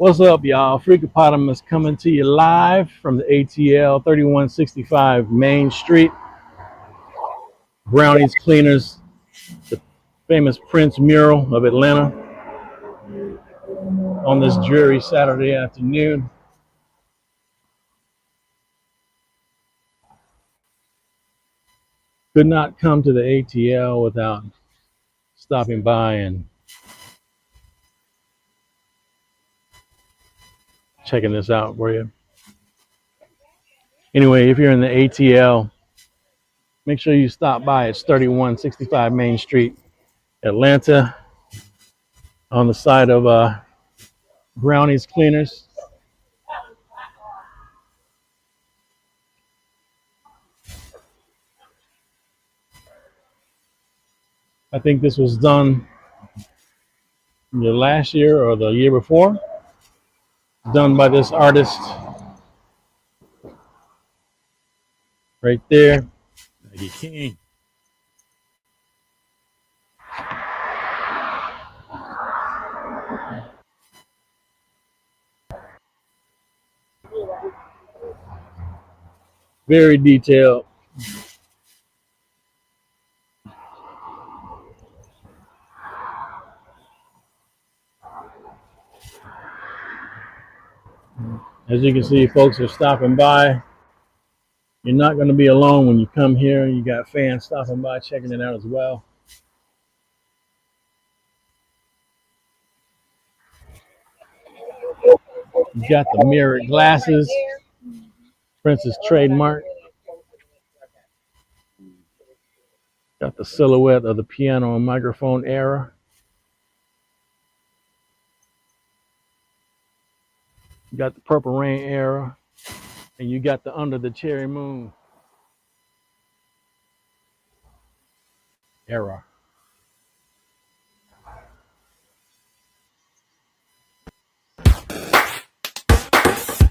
What's up, y'all? Freakopotamus coming to you live from the ATL 3165 Main Street. Brownies Cleaners, the famous Prince mural of Atlanta on this dreary Saturday afternoon. Could not come to the ATL without stopping by and checking this out for you. Anyway, if you're in the ATL, make sure you stop by. It's 3165 Main Street, Atlanta, on the side of Brownies Cleaners. I think this was done the last year or the year before. Done by this artist right there, Maggie Keane. Very detailed. As you can see, folks are stopping by. You're not going to be alone when you come here. You got fans stopping by, checking it out as well. You got the mirrored glasses, Prince's trademark. Got the silhouette of the piano and microphone era. You got the Purple Rain era, and you got the Under the Cherry Moon era.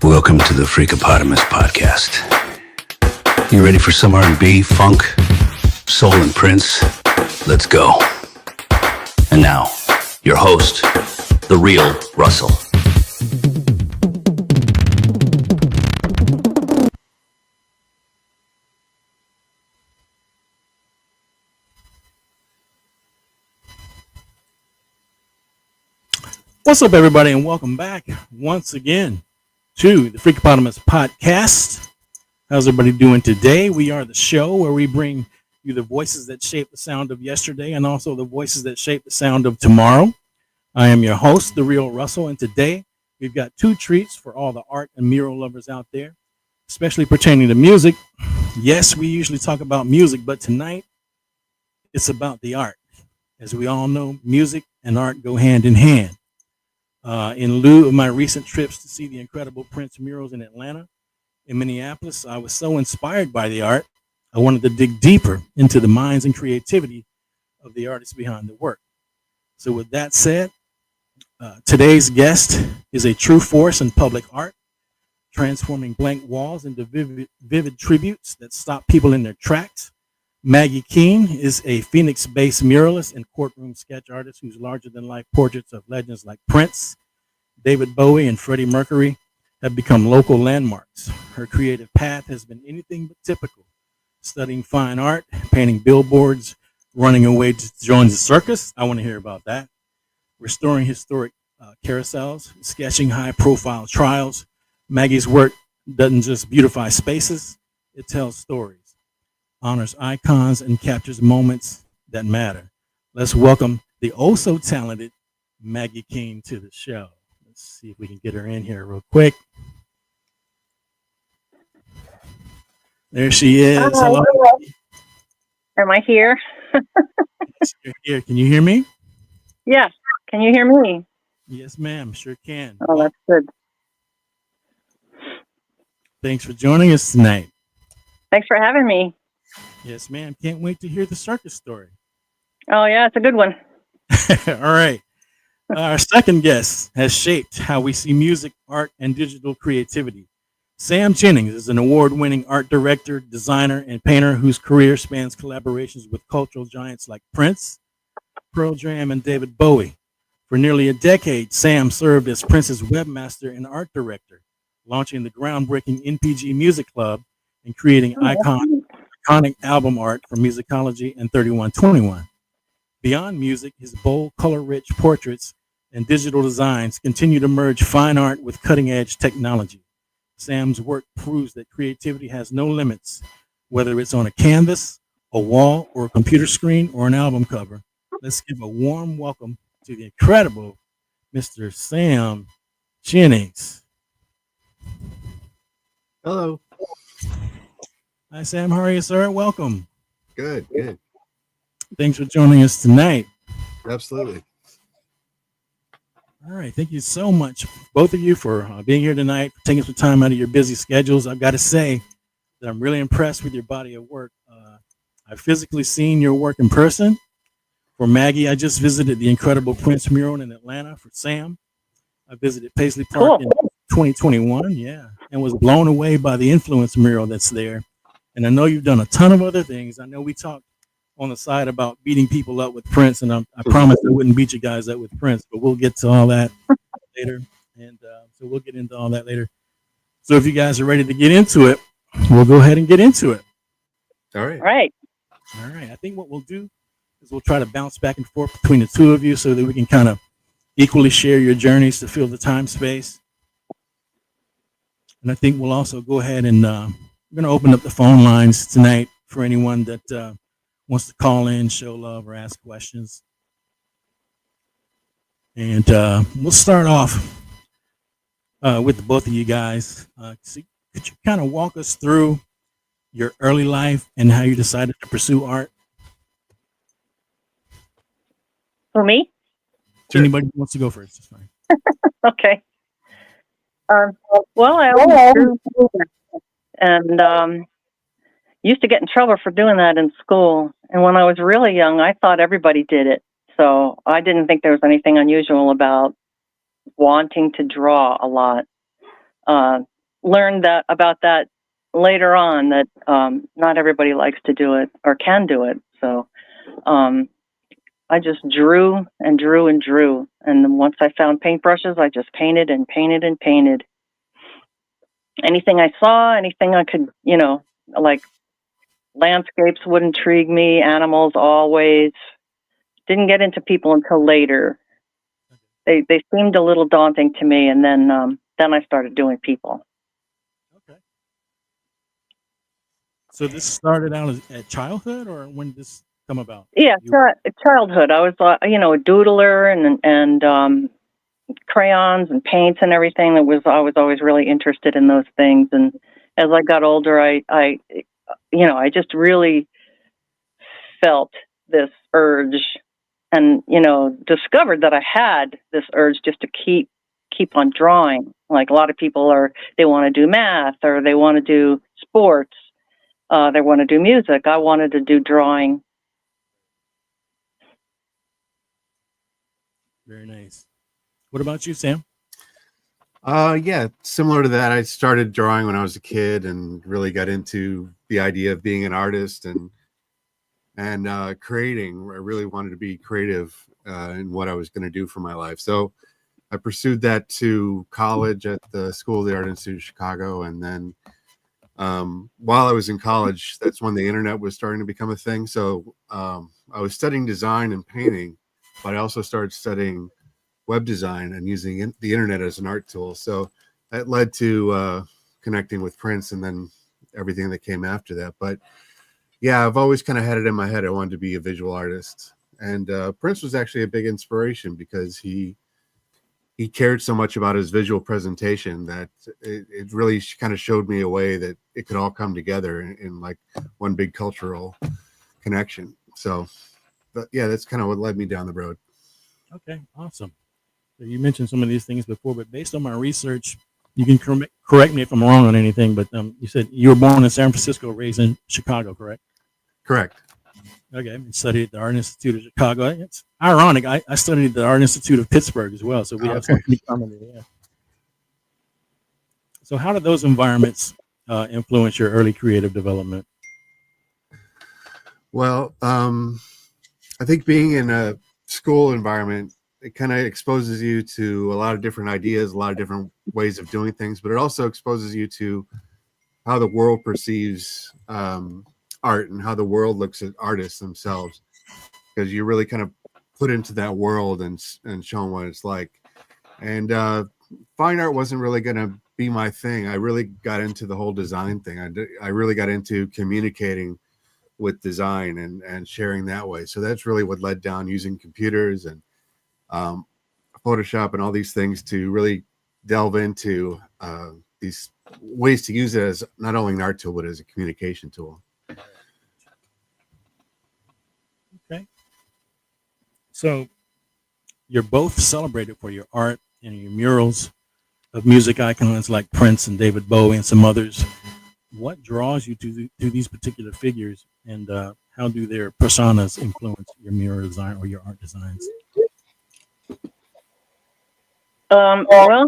Welcome to the Freakopotamus podcast. You ready for some R&B, funk, soul, and Prince? Let's go. And now, your host, the real Russell. What's up, everybody, and welcome back once again to the Freakopotamus podcast. How's everybody doing today? We are the show where we bring you the voices that shape the sound of yesterday and also the voices that shape the sound of tomorrow. I am your host, the real Russell, and today we've got two treats for all the art and mural lovers out there, especially pertaining to music. Yes, we usually talk about music, but tonight it's about the art. As we all know, music and art go hand in hand. In lieu of my recent trips to see the incredible Prince murals in Atlanta and Minneapolis, I was so inspired by the art, I wanted to dig deeper into the minds and creativity of the artists behind the work. So with that said, today's guest is a true force in public art, transforming blank walls into vivid tributes that stop people in their tracks. Maggie Keane is a Phoenix-based muralist and courtroom sketch artist whose larger-than-life portraits of legends like Prince, David Bowie, and Freddie Mercury have become local landmarks. Her creative path has been anything but typical, studying fine art, painting billboards, running away to join the circus. I want to hear about that. Restoring historic carousels, sketching high-profile trials. Maggie's work doesn't just beautify spaces, it tells stories, honors icons, and captures moments that matter. Let's welcome the oh-so-talented Maggie Keane to the show. Let's see if we can get her in here real quick. There she is. Hello. Am I here? You're here. Can you hear me? Yes. Can you hear me? Yes, ma'am. Sure can. Oh, that's good. Thanks for joining us tonight. Thanks for having me. Yes, ma'am. Can't wait to hear the circus story. Oh, yeah, it's a good one. All right. Our second guest has shaped how we see music, art, and digital creativity. Sam Jennings is an award-winning art director, designer, and painter whose career spans collaborations with cultural giants like Prince, Pearl Jam, and David Bowie. For nearly a decade, Sam served as Prince's webmaster and art director, launching the groundbreaking NPG Music Club and creating iconic album art for Musicology and 3121. Beyond music, his bold, color-rich portraits and digital designs continue to merge fine art with cutting-edge technology. Sam's work proves that creativity has no limits, whether it's on a canvas, a wall, or a computer screen, or an album cover. Let's give a warm welcome to the incredible Mr. Sam Jennings. Hello. Hi, Sam. How are you, sir? Welcome. Good. Thanks for joining us tonight. Absolutely. All right. Thank you so much, both of you, for being here tonight, for taking some time out of your busy schedules. I've got to say that I'm really impressed with your body of work. I've physically seen your work in person. For Maggie, I just visited the incredible Prince Mural in Atlanta. For Sam, I visited Paisley Park in 2021, and was blown away by the influence mural that's there. And I know you've done a ton of other things. I know we talked on the side about beating people up with Prince, and I promised I wouldn't beat you guys up with Prince, but we'll get to all that later. And so we'll get into all that later. So if you guys are ready to get into it, we'll go ahead and get into it. All right. All right. I think what we'll do is we'll try to bounce back and forth between the two of you so that we can kind of equally share your journeys to fill the time space. And I think we'll also go ahead and we're going to open up the phone lines tonight for anyone that wants to call in, show love, or ask questions. And we'll start off with the both of you guys. So could you kind of walk us through your early life and how you decided to pursue art? For me? Anybody who wants to go first, it's fine. Okay. Well, I always drew and used to get in trouble for doing that in school. And when I was really young, I thought everybody did it. So I didn't think there was anything unusual about wanting to draw a lot. Learned about that later on, that not everybody likes to do it or can do it. So I just drew and drew and drew. And then once I found paintbrushes, I just painted and painted and painted. Anything I saw, anything I could, like landscapes would intrigue me, animals always. Didn't get into people until later. They seemed a little daunting to me, and then I started doing people. Okay. So this started out at childhood, or when did this come about? Yeah, childhood. I was, a doodler and crayons and paints and everything. I was always really interested in those things. And as I got older, I just really felt this urge, and discovered that I had this urge just to keep on drawing. Like a lot of people they want to do math, or they want to do sports, they want to do music. I wanted to do drawing. Very nice. What about you, Sam? Yeah, similar to that. I started drawing when I was a kid and really got into the idea of being an artist and creating. I really wanted to be creative in what I was going to do for my life. So I pursued that to college at the School of the Art Institute of Chicago. And then while I was in college, that's when the internet was starting to become a thing. So I was studying design and painting, but I also started studying web design and using the internet as an art tool. So that led to connecting with Prince and then everything that came after that. But yeah, I've always kind of had it in my head I wanted to be a visual artist. And Prince was actually a big inspiration because he cared so much about his visual presentation that it really kind of showed me a way that it could all come together in like one big cultural connection. So, but yeah, that's kind of what led me down the road. Okay, awesome. So you mentioned some of these things before, but based on my research, you can correct me if I'm wrong on anything, but you said you were born in San Francisco, raised in Chicago, correct? Correct. Okay, and studied at the Art Institute of Chicago. It's ironic. I studied at the Art Institute of Pittsburgh as well, so we have something in common there. Yeah. So how did those environments influence your early creative development? Well, I think being in a school environment it kind of exposes you to a lot of different ideas, a lot of different ways of doing things, but it also exposes you to how the world perceives art and how the world looks at artists themselves, because you really kind of put into that world and show them what it's like. And fine art wasn't really going to be my thing. I really got into the whole design thing. I really got into communicating with design and sharing that way. So that's really what led down using computers and Photoshop and all these things to really delve into these ways to use it as not only an art tool, but as a communication tool. Okay. So you're both celebrated for your art and your murals of music icons like Prince and David Bowie and some others. What draws you to these particular figures, and how do their personas influence your mural design or your art designs? Well,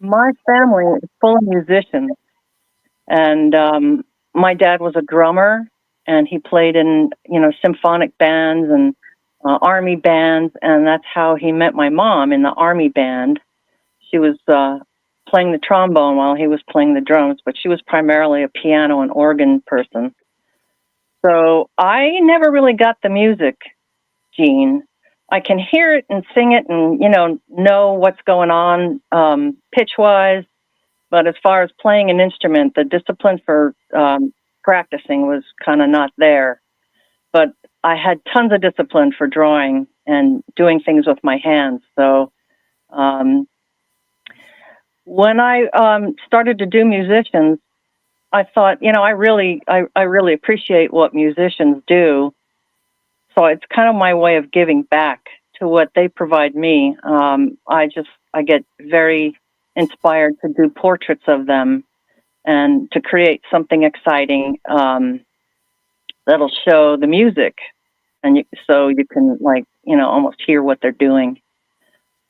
my family is full of musicians, and my dad was a drummer, and he played in symphonic bands and army bands, and that's how he met my mom, in the army band. She was playing the trombone while he was playing the drums, but she was primarily a piano and organ person. So I never really got the music gene. I can hear it and sing it and, know what's going on pitch-wise, but as far as playing an instrument, the discipline for practicing was kind of not there. But I had tons of discipline for drawing and doing things with my hands. So when I started to do musicians, I thought, I really appreciate what musicians do. So it's kind of my way of giving back to what they provide me. I get very inspired to do portraits of them and to create something exciting that'll show the music, and so you can almost hear what they're doing.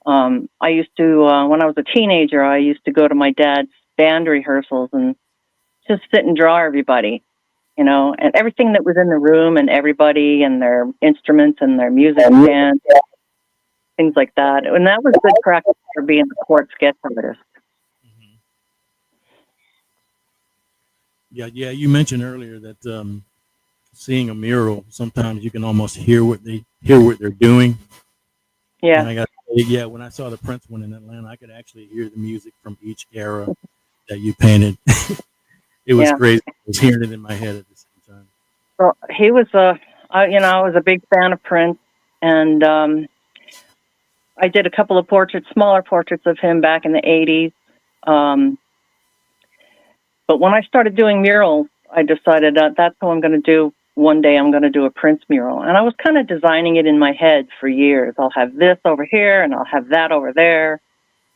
I used to, when I was a teenager, I used to go to my dad's band rehearsals and just sit and draw everybody, and everything that was in the room and everybody and their instruments and their music stand, things like that. And that was good practice for being a court sketch artist. Mm-hmm. Yeah. You mentioned earlier that seeing a mural, sometimes you can almost hear what they're doing. Yeah. And I got to say, when I saw the Prince one in Atlanta, I could actually hear the music from each era that you painted. It was crazy. I was hearing it in my head at the same time. Well, he was I was a big fan of Prince, and I did a couple of smaller portraits of him back in the 80s. But when I started doing murals, I decided that's what I'm going to do. One day I'm going to do a Prince mural. And I was kind of designing it in my head for years. I'll have this over here and I'll have that over there.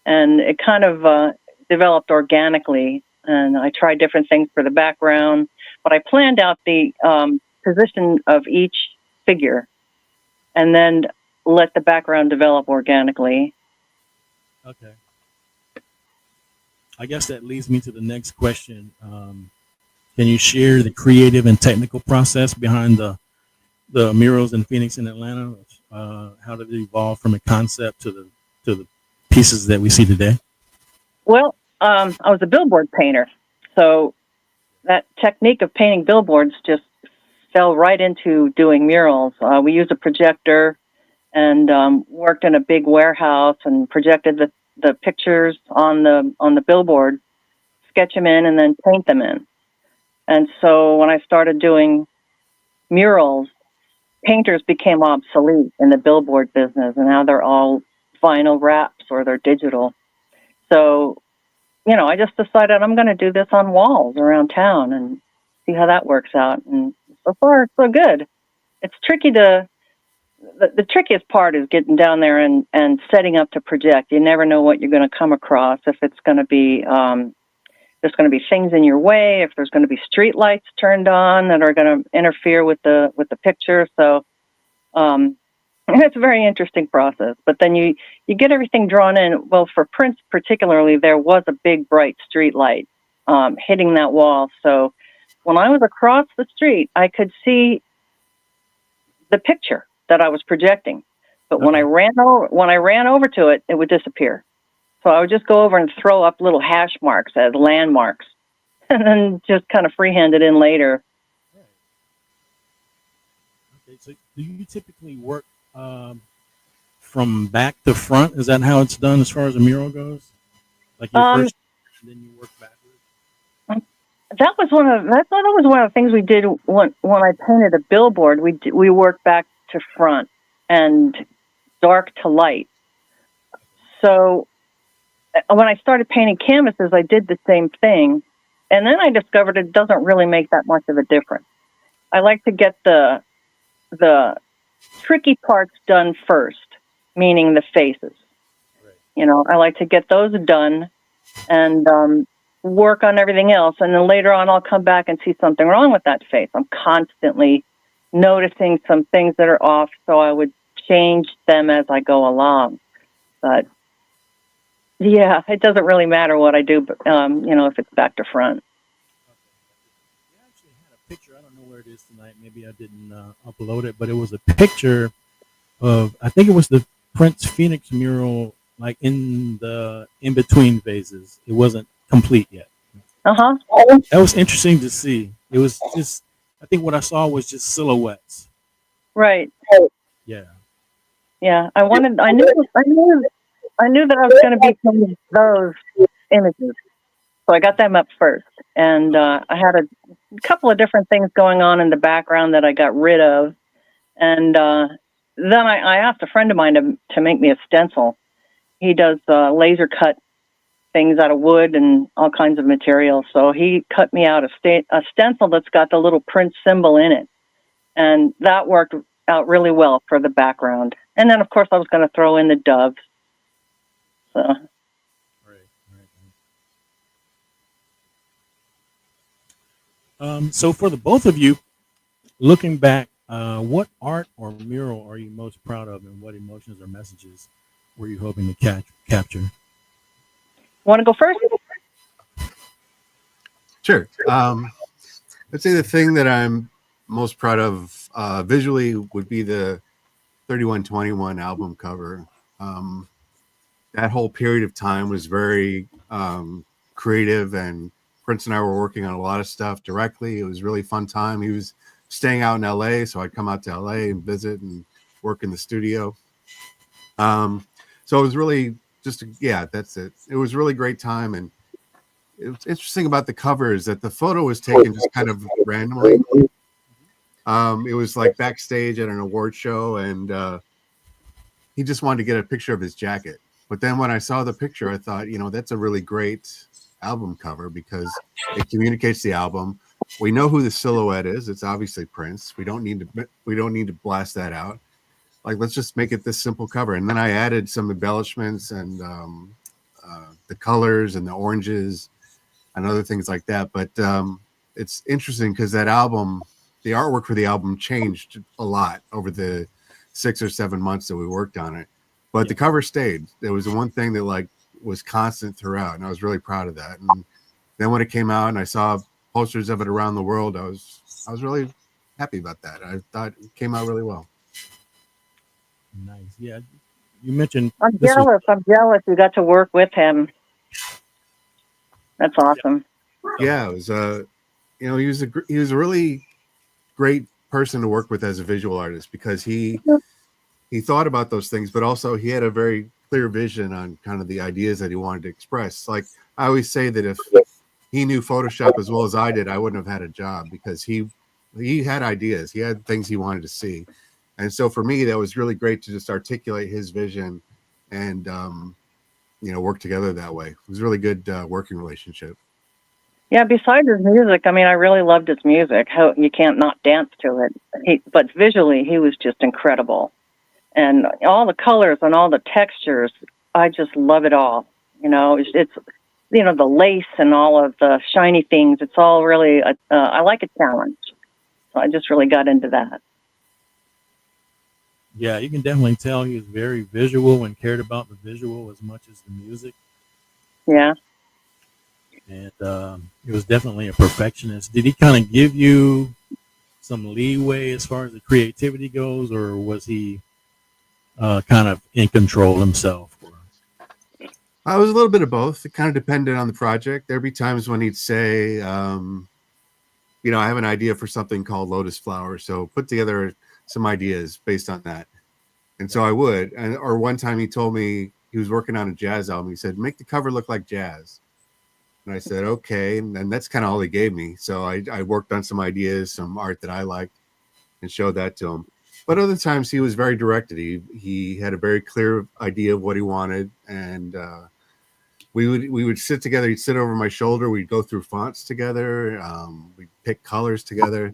And it kind of developed organically. And I tried different things for the background. But I planned out the position of each figure and then let the background develop organically. Okay. I guess that leads me to the next question. Can you share the creative and technical process behind the murals in Phoenix and Atlanta? How did it evolve from a concept to the pieces that we see today? Well, I was a billboard painter, so that technique of painting billboards just fell right into doing murals. We used a projector and worked in a big warehouse and projected the pictures on the billboard, sketch them in, and then paint them in. And so when I started doing murals, painters became obsolete in the billboard business, and now they're all vinyl wraps or they're digital. So, I just decided I'm going to do this on walls around town and see how that works out. And so far, so good. It's tricky the trickiest part is getting down there and setting up to project. You never know what you're going to come across, if it's going to be there's going to be things in your way, if there's going to be street lights turned on that are going to interfere with the picture. So it's a very interesting process. But then you get everything drawn in. Well, for Prince particularly, there was a big bright street light hitting that wall. So when I was across the street, I could see the picture that I was projecting. But when I ran over to it, it would disappear. So I would just go over and throw up little hash marks as landmarks, and then just kind of freehand it in later. Okay, so do you typically work from back to front? Is that how it's done as far as a mural goes? Like you first, and then you work backwards. That was one of the things we did when I painted a billboard. We worked back to front and dark to light. So when I started painting canvases, I did the same thing, and then I discovered it doesn't really make that much of a difference. I like to get the tricky parts done first, meaning the faces. Right. I like to get those done and work on everything else, and then later on I'll come back and see something wrong with that face. I'm constantly noticing some things that are off, so I would change them as I go along. But yeah, it doesn't really matter what I do, but if it's back to front. We actually had a picture. I don't know where it is tonight. Maybe I didn't upload it, but it was a picture of, I think it was the Prince Phoenix mural, like in between phases. It wasn't complete yet. That was interesting to see. It was just, I think what I saw was just silhouettes. Right. Yeah. Yeah. I knew that I was going to be some of those images, so I got them up first. And I had a couple of different things going on in the background that I got rid of, and then I asked a friend of mine to make me a stencil. He does laser cut things out of wood and all kinds of materials. So he cut me out a stencil that's got the little Prince symbol in it. And that worked out really well for the background. And then, of course, I was going to throw in the doves. So. Right. So for the both of you, looking back, what art or mural are you most proud of, and what emotions or messages were you hoping to capture? Want to go first? Sure. I'd say the thing that I'm most proud of visually would be the 3121 album cover. That whole period of time was very creative, and Prince and I were working on a lot of stuff directly. It was a really fun time. He was staying out in LA, so I'd come out to LA and visit and work in the studio. So it was really that's it. It was a really great time. And it was interesting about the cover is that the photo was taken just kind of randomly. It was like backstage at an award show, and he just wanted to get a picture of his jacket. But then when I saw the picture, I thought, that's a really great album cover because it communicates the album. We know who the silhouette is. It's obviously Prince. We don't need to blast that out. Like, let's just make it this simple cover. And then I added some embellishments and the colors and the oranges and other things like that. But it's interesting because that album, the artwork for the album changed a lot over the 6 or 7 months that we worked on it. But the cover stayed. There was the one thing that was constant throughout, and I was really proud of that. And then when it came out and I saw posters of it around the world, I was really happy about that. I thought it came out really well. Nice. Yeah. You mentioned I'm jealous you got to work with him. That's awesome. Yeah, it was he was a really great person to work with as a visual artist because he thought about those things, but also he had a very clear vision on kind of the ideas that he wanted to express. Like I always say that if he knew Photoshop as well as I did, I wouldn't have had a job because he had ideas. He had things he wanted to see. And so for me, that was really great to just articulate his vision and, work together that way. It was a really good working relationship. Yeah, besides his music, I really loved his music. How you can't not dance to it. But visually, he was just incredible. And all the colors and all the textures, I just love it all. It's the lace and all of the shiny things. It's all really, I like a challenge. So I just really got into that. Yeah, you can definitely tell he was very visual and cared about the visual as much as the music. Yeah. And he was definitely a perfectionist. Did he kind of give you some leeway as far as the creativity goes, or was he kind of in control himself? I was a little bit of both. It kind of depended on the project. There'd be times when he'd say, I have an idea for something called Lotus Flower, so put together some ideas based on that. And so I would. Or one time he told me he was working on a jazz album. He said, make the cover look like jazz. And I said, okay. And then that's kind of all he gave me. So I worked on some ideas, some art that I liked, and showed that to him. But other times he was very directed. He had a very clear idea of what he wanted. And we would sit together. He'd sit over my shoulder. We'd go through fonts together. We'd pick colors together.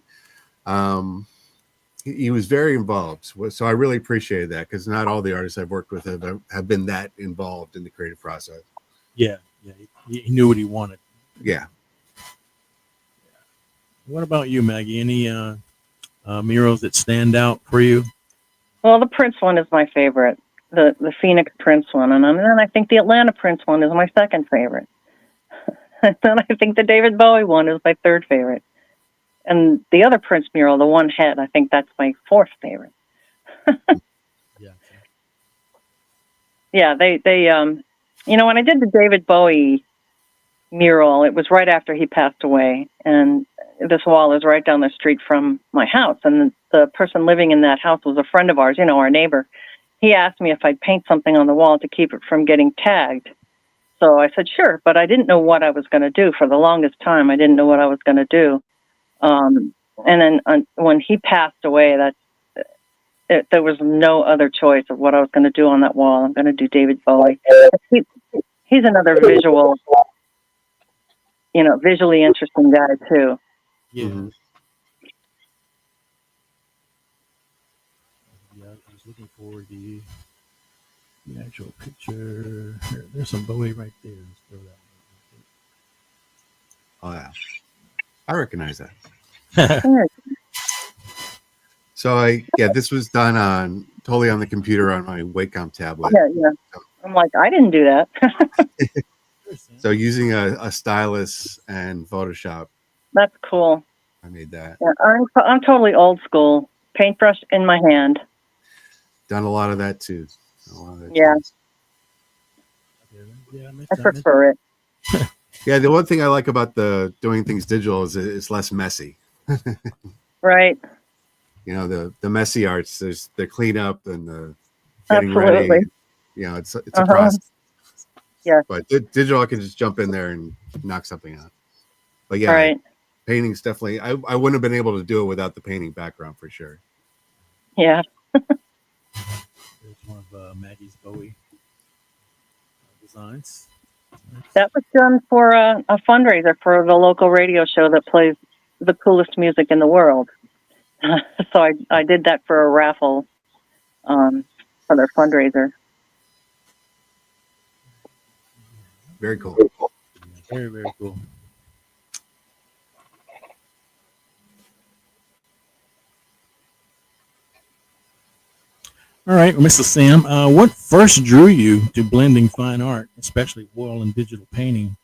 He was very involved. So I really appreciated that, because not all the artists I've worked with have been that involved in the creative process. Yeah. He knew what he wanted. Yeah. What about you, Maggie? Any murals that stand out for you? Well, the Prince one is my favorite, the Phoenix Prince one. And then I think the Atlanta Prince one is my second favorite. And then I think the David Bowie one is my third favorite. And the other Prince mural, the one head, I think that's my fourth favorite. Yeah, they when I did the David Bowie mural, it was right after he passed away. And this wall is right down the street from my house. And the person living in that house was a friend of ours, our neighbor. He asked me if I'd paint something on the wall to keep it from getting tagged. So I said, sure, but I didn't know what I was going to do. For the longest time, I didn't know what I was going to do. And then when he passed away, there was no other choice of what I was going to do on that wall. I'm going to do David Bowie. He's another visually interesting guy too. Yeah. Mm-hmm. Yeah, I was looking for the actual picture. There's some Bowie right there. Let's throw that Oh, yeah. I recognize that. one. So this was done totally on the computer on my Wacom tablet. Yeah. I'm like, I didn't do that. So using a stylus and Photoshop, That's cool. I made that. Yeah, I'm totally old school. Paintbrush in my hand. Done a lot of that too. Yeah. Yeah, I prefer it. Yeah, the one thing I like about doing things digital is it's less messy. Right. The messy arts, there's the cleanup and the getting Absolutely. ready. It's a process. Yeah. But digital, I can just jump in there and knock something out. But yeah, Right. painting's definitely, I wouldn't have been able to do it without the painting background for sure. Yeah. There's one of Maggie's Bowie designs. That was done for a fundraiser for the local radio show that plays the coolest music in the world. So I did that for a raffle for their fundraiser. Very cool. Very, very cool. All right, Mr. Sam, what first drew you to blending fine art, especially oil and digital painting,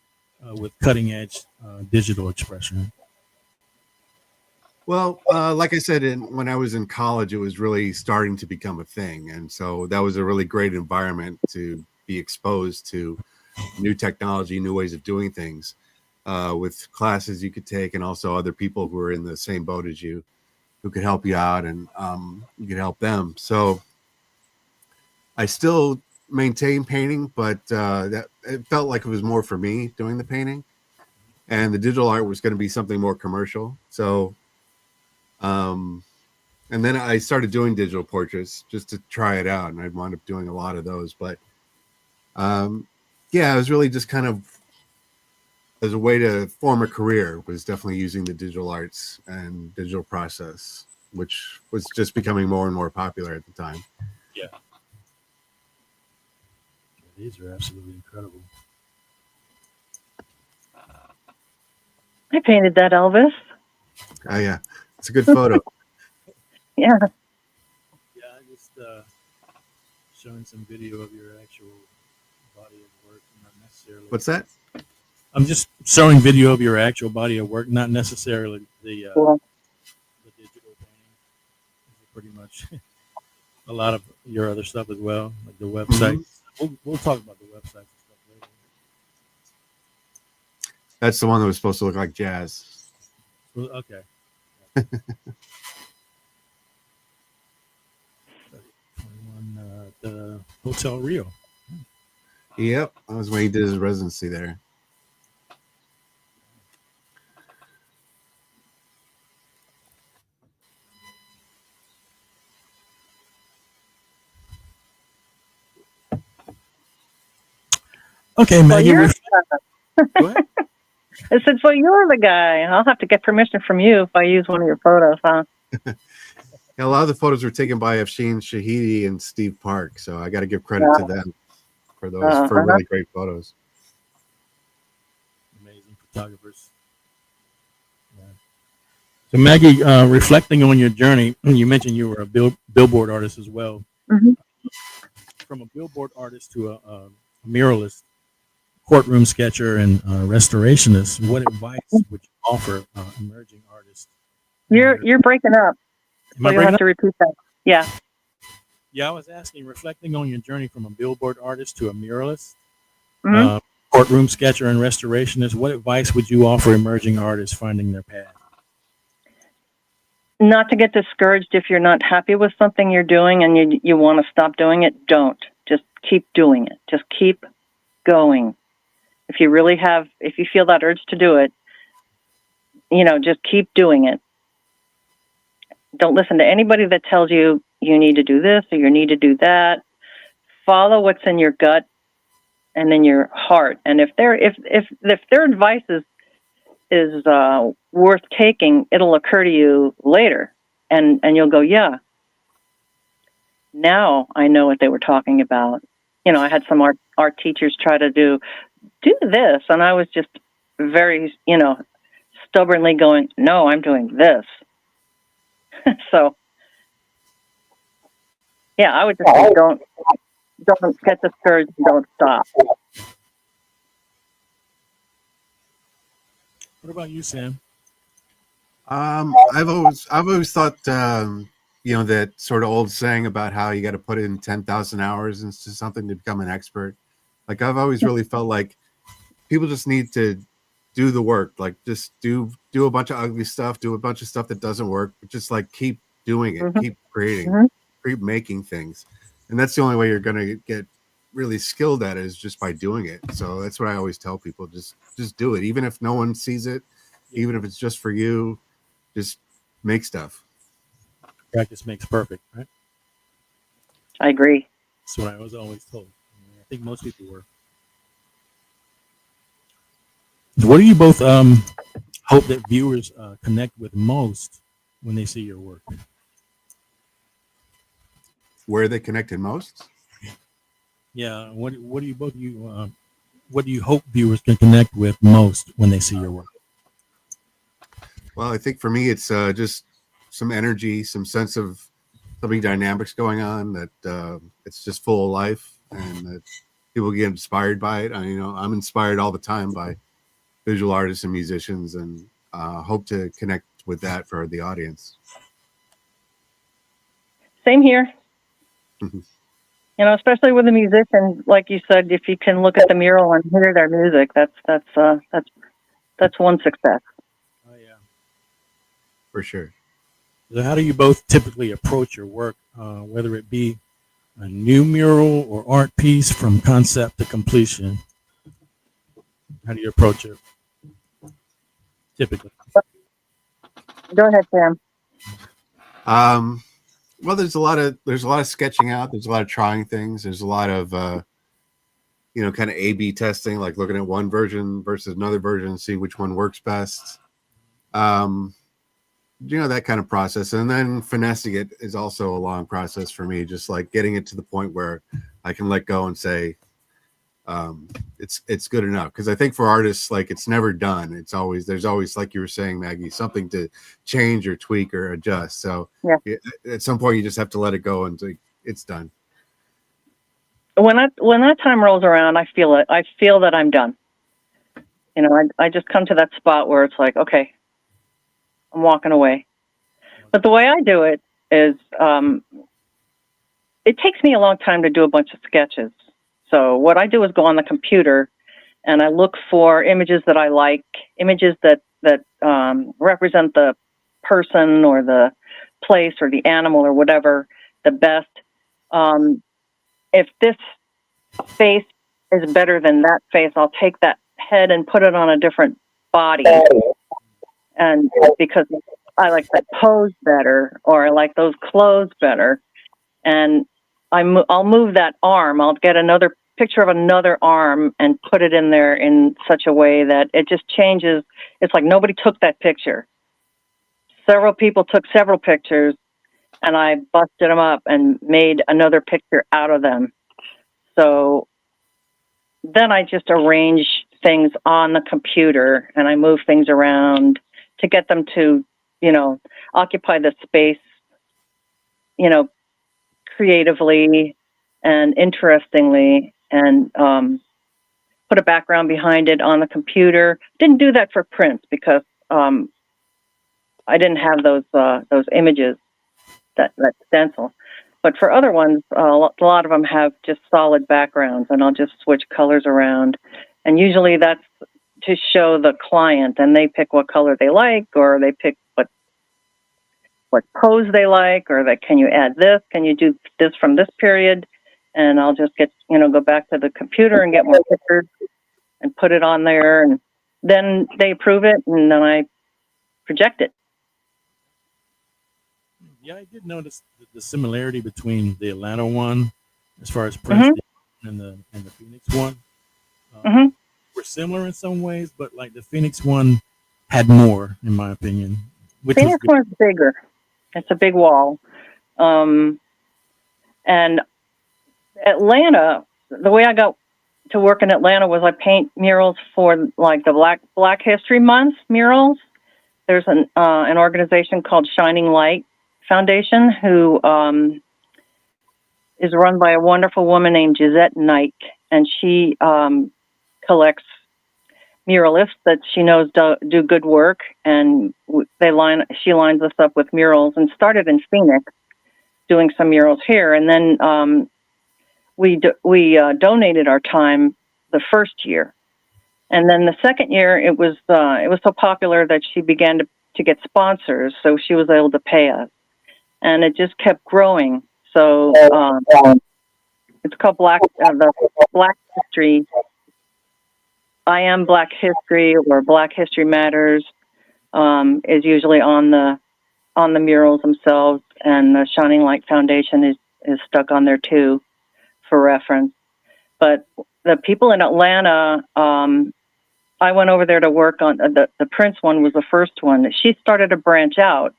with cutting edge digital expression? Well, like I said, when I was in college, it was really starting to become a thing. And so that was a really great environment to be exposed to new technology, new ways of doing things, with classes you could take, and also other people who were in the same boat as you who could help you out, and you could help them. So I still maintain painting, but that it felt like it was more for me doing the painting, and the digital art was going to be something more commercial. So and then I started doing digital portraits just to try it out, and I wound up doing a lot of those. But yeah, it was really just kind of as a way to form a career, was definitely using the digital arts and digital process, which was just becoming more and more popular at the time. Yeah. These are absolutely incredible. I painted that Elvis. Oh yeah, it's a good photo. Yeah. Yeah, I just showing some video of your actual body of work, not necessarily. What's that? I'm just showing video of your actual body of work, not necessarily the Cool. digital painting. Pretty much a lot of your other stuff as well, like the website. Mhm. We'll talk about the website and stuff later. That's the one that was supposed to look like jazz. Well, okay. 21, the Hotel Rio. Yep, that was when he did his residency there. Okay, So Maggie. you're, Go ahead. I said, so you're the guy. I'll have to get permission from you if I use one of your photos, huh? Yeah, a lot of the photos were taken by Afshin Shahidi and Steve Park, so I got to give credit Yeah. to them for those for really great photos. Amazing photographers. Yeah. So Maggie, reflecting on your journey, you mentioned you were a billboard artist as well. Mhm. From a billboard artist to a muralist, courtroom sketcher, and restorationist, what advice would you offer emerging artists? You're breaking up, Am so I you'll breaking have up? to repeat that. Yeah. Yeah, I was asking, reflecting on your journey from a billboard artist to a muralist, hmm courtroom sketcher, and restorationist, what advice would you offer emerging artists finding their path? Not to get discouraged if you're not happy with something you're doing and you want to stop doing it. Don't. Just keep doing it. Just keep going. If you feel that urge to do it, just keep doing it. Don't listen to anybody that tells you you need to do this or you need to do that. Follow what's in your gut and in your heart. And if their advice is worth taking, it'll occur to you later, and you'll go, yeah. Now I know what they were talking about. I had some art teachers try to do this, and I was just very stubbornly going, no, I'm doing this. So yeah, I would just say don't get discouraged and don't stop. What about you, Sam? I've always thought, that sort of old saying about how you got to put in 10,000 hours into something to become an expert. Like I've always really felt like people just need to do the work. Like just do a bunch of ugly stuff, do a bunch of stuff that doesn't work, but just like keep doing it, Mm-hmm. keep creating, Mm-hmm. keep making things. And that's the only way you're going to get really skilled at it, is just by doing it. So that's what I always tell people. Just do it. Even if no one sees it, even if it's just for you, just make stuff. Practice makes perfect, right? I agree. That's what I was always told. I think most people were. What do you both hope that viewers connect with most when they see your work? Where they connected most? Yeah. What do you both what do you hope viewers can connect with most when they see your work? Well, I think for me, it's just some energy, some sense of something dynamics going on, that it's just full of life, and that people get inspired by it. I'm inspired all the time by visual artists and musicians, and hope to connect with that for the audience. Same here. Mhm. Especially with a musician, like you said, if you can look at the mural and hear their music, that's one success. Oh yeah. For sure. So how do you both typically approach your work, whether it be a new mural or art piece from concept to completion? How do you approach it typically? Go ahead, Sam. Well, there's a lot of sketching out. There's a lot of trying things. There's a lot of kind of A/B testing, like looking at one version versus another version, see which one works best. That kind of process, and then finessing it is also a long process for me. Just like getting it to the point where I can let go and say, it's good enough. Because I think for artists, like, it's never done. There's always, like you were saying, Maggie, something to change or tweak or adjust. So Yeah. At some point you just have to let it go and say it's done. When that time rolls around, I feel it. I feel that I'm done. I just come to that spot where it's like, okay, I'm walking away. But the way I do it is, it takes me a long time to do a bunch of sketches. So what I do is go on the computer and I look for images that I like, images that represent the person or the place or the animal or whatever the best. If this face is better than that face, I'll take that head and put it on a different body. And because I like that pose better, or I like those clothes better, and I'll move that arm. I'll get another picture of another arm and put it in there in such a way that it just changes. It's like nobody took that picture. Several people took several pictures, and I busted them up and made another picture out of them. So then I just arrange things on the computer and I move things around to get them to, occupy the space, creatively and interestingly, and put a background behind it on the computer. Didn't do that for prints because I didn't have those images, that stencil. But for other ones, a lot of them have just solid backgrounds, and I'll just switch colors around. And usually that's to show the client, and they pick what color they like, or they pick what pose they like, or can you add this? Can you do this from this period? And I'll just go back to the computer and get more pictures and put it on there, and then they approve it, and then I project it. Yeah, I did notice the similarity between the Atlanta one, as far as Prince, and the Phoenix one. Were similar in some ways, but like the Phoenix one had more, in my opinion. Phoenix one's bigger. It's a big wall. And Atlanta, the way I got to work in Atlanta was I paint murals for like the Black History Month murals. There's an organization called Shining Light Foundation who is run by a wonderful woman named Gisette Knight, and she collects muralists that she knows do good work, and she lines us up with murals, and started in Phoenix doing some murals here, and then we donated our time the first year, and then the second year it was so popular that she began to get sponsors, so she was able to pay us, and it just kept growing. So it's called the Black History. I Am Black History, or Black History Matters, is usually on the murals themselves, and the Shining Light Foundation is stuck on there too, for reference. But the people in Atlanta, I went over there to work on the Prince one was the first one. She started to branch out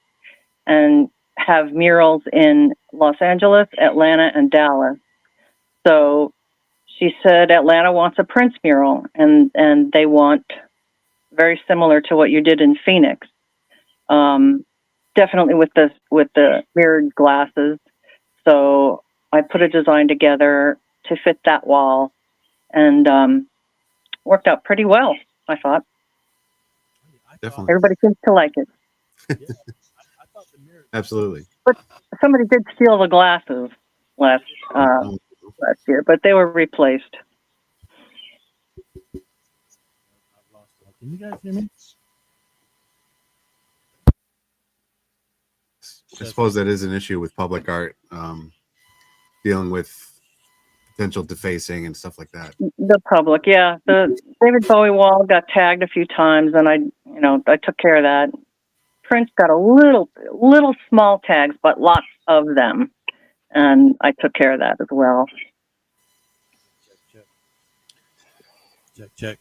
and have murals in Los Angeles, Atlanta, and Dallas. So she said Atlanta wants a Prince mural, and they want very similar to what you did in Phoenix. Definitely with the mirrored glasses. So I put a design together to fit that wall, and worked out pretty well, I thought. Definitely. Everybody seems to like it. Absolutely. But somebody did steal the glasses last year, but they were replaced. Can you guys hear me? I suppose that is an issue with public art, dealing with potential defacing and stuff like that. The public, yeah. The David Bowie wall got tagged a few times, and I took care of that. Prince got a little small tags, but lots of them, and I took care of that as well. Check.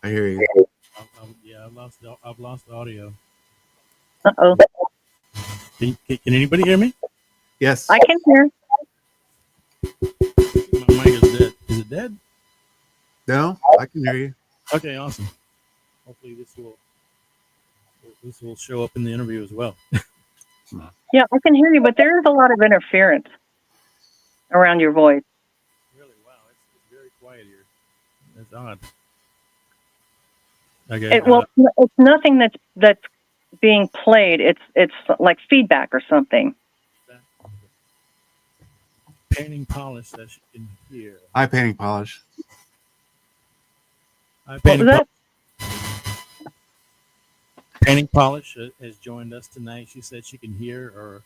I hear you. I've lost audio. Uh-oh. Can anybody hear me? Yes. I can hear. My mic is dead. Is it dead? No, I can hear you. Okay, awesome. Hopefully this will show up in the interview as well. Yeah, I can hear you, but there is a lot of interference around your voice. Really? Wow, it's very quiet here. That's odd. Okay. It's nothing that's being played. It's like feedback or something. Painting polish that you can hear. Eye painting polish. What was that? Painting polish has joined us tonight. She said she can hear, or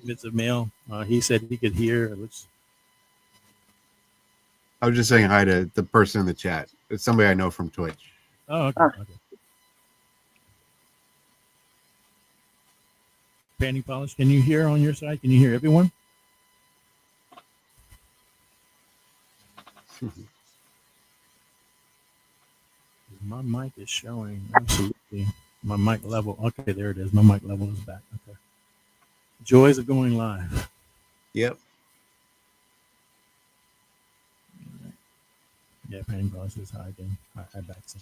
if it's a male, he said he could hear. It looks. I was just saying hi to the person in the chat. It's somebody I know from Twitch. Oh, okay. Ah. Okay. Painting polish. Can you hear on your side? Can you hear everyone? My mic is showing absolutely my mic level. Okay, there it is. My mic level is back. Okay. Joys of going live. Yep. Yeah, painting polish is high again. I back some.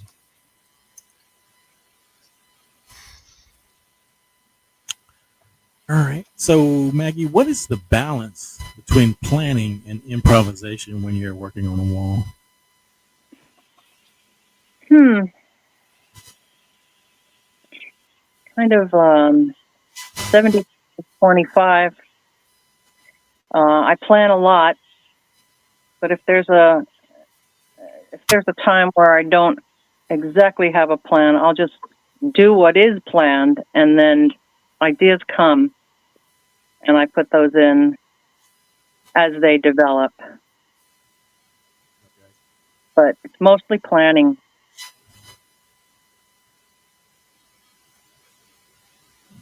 All right. So, Maggie, what is the balance between planning and improvisation when you're working on a wall? Kind of 70 to 25. I plan a lot, but if there's a time where I don't exactly have a plan, I'll just do what is planned, and then ideas come, and I put those in as they develop. But it's mostly planning.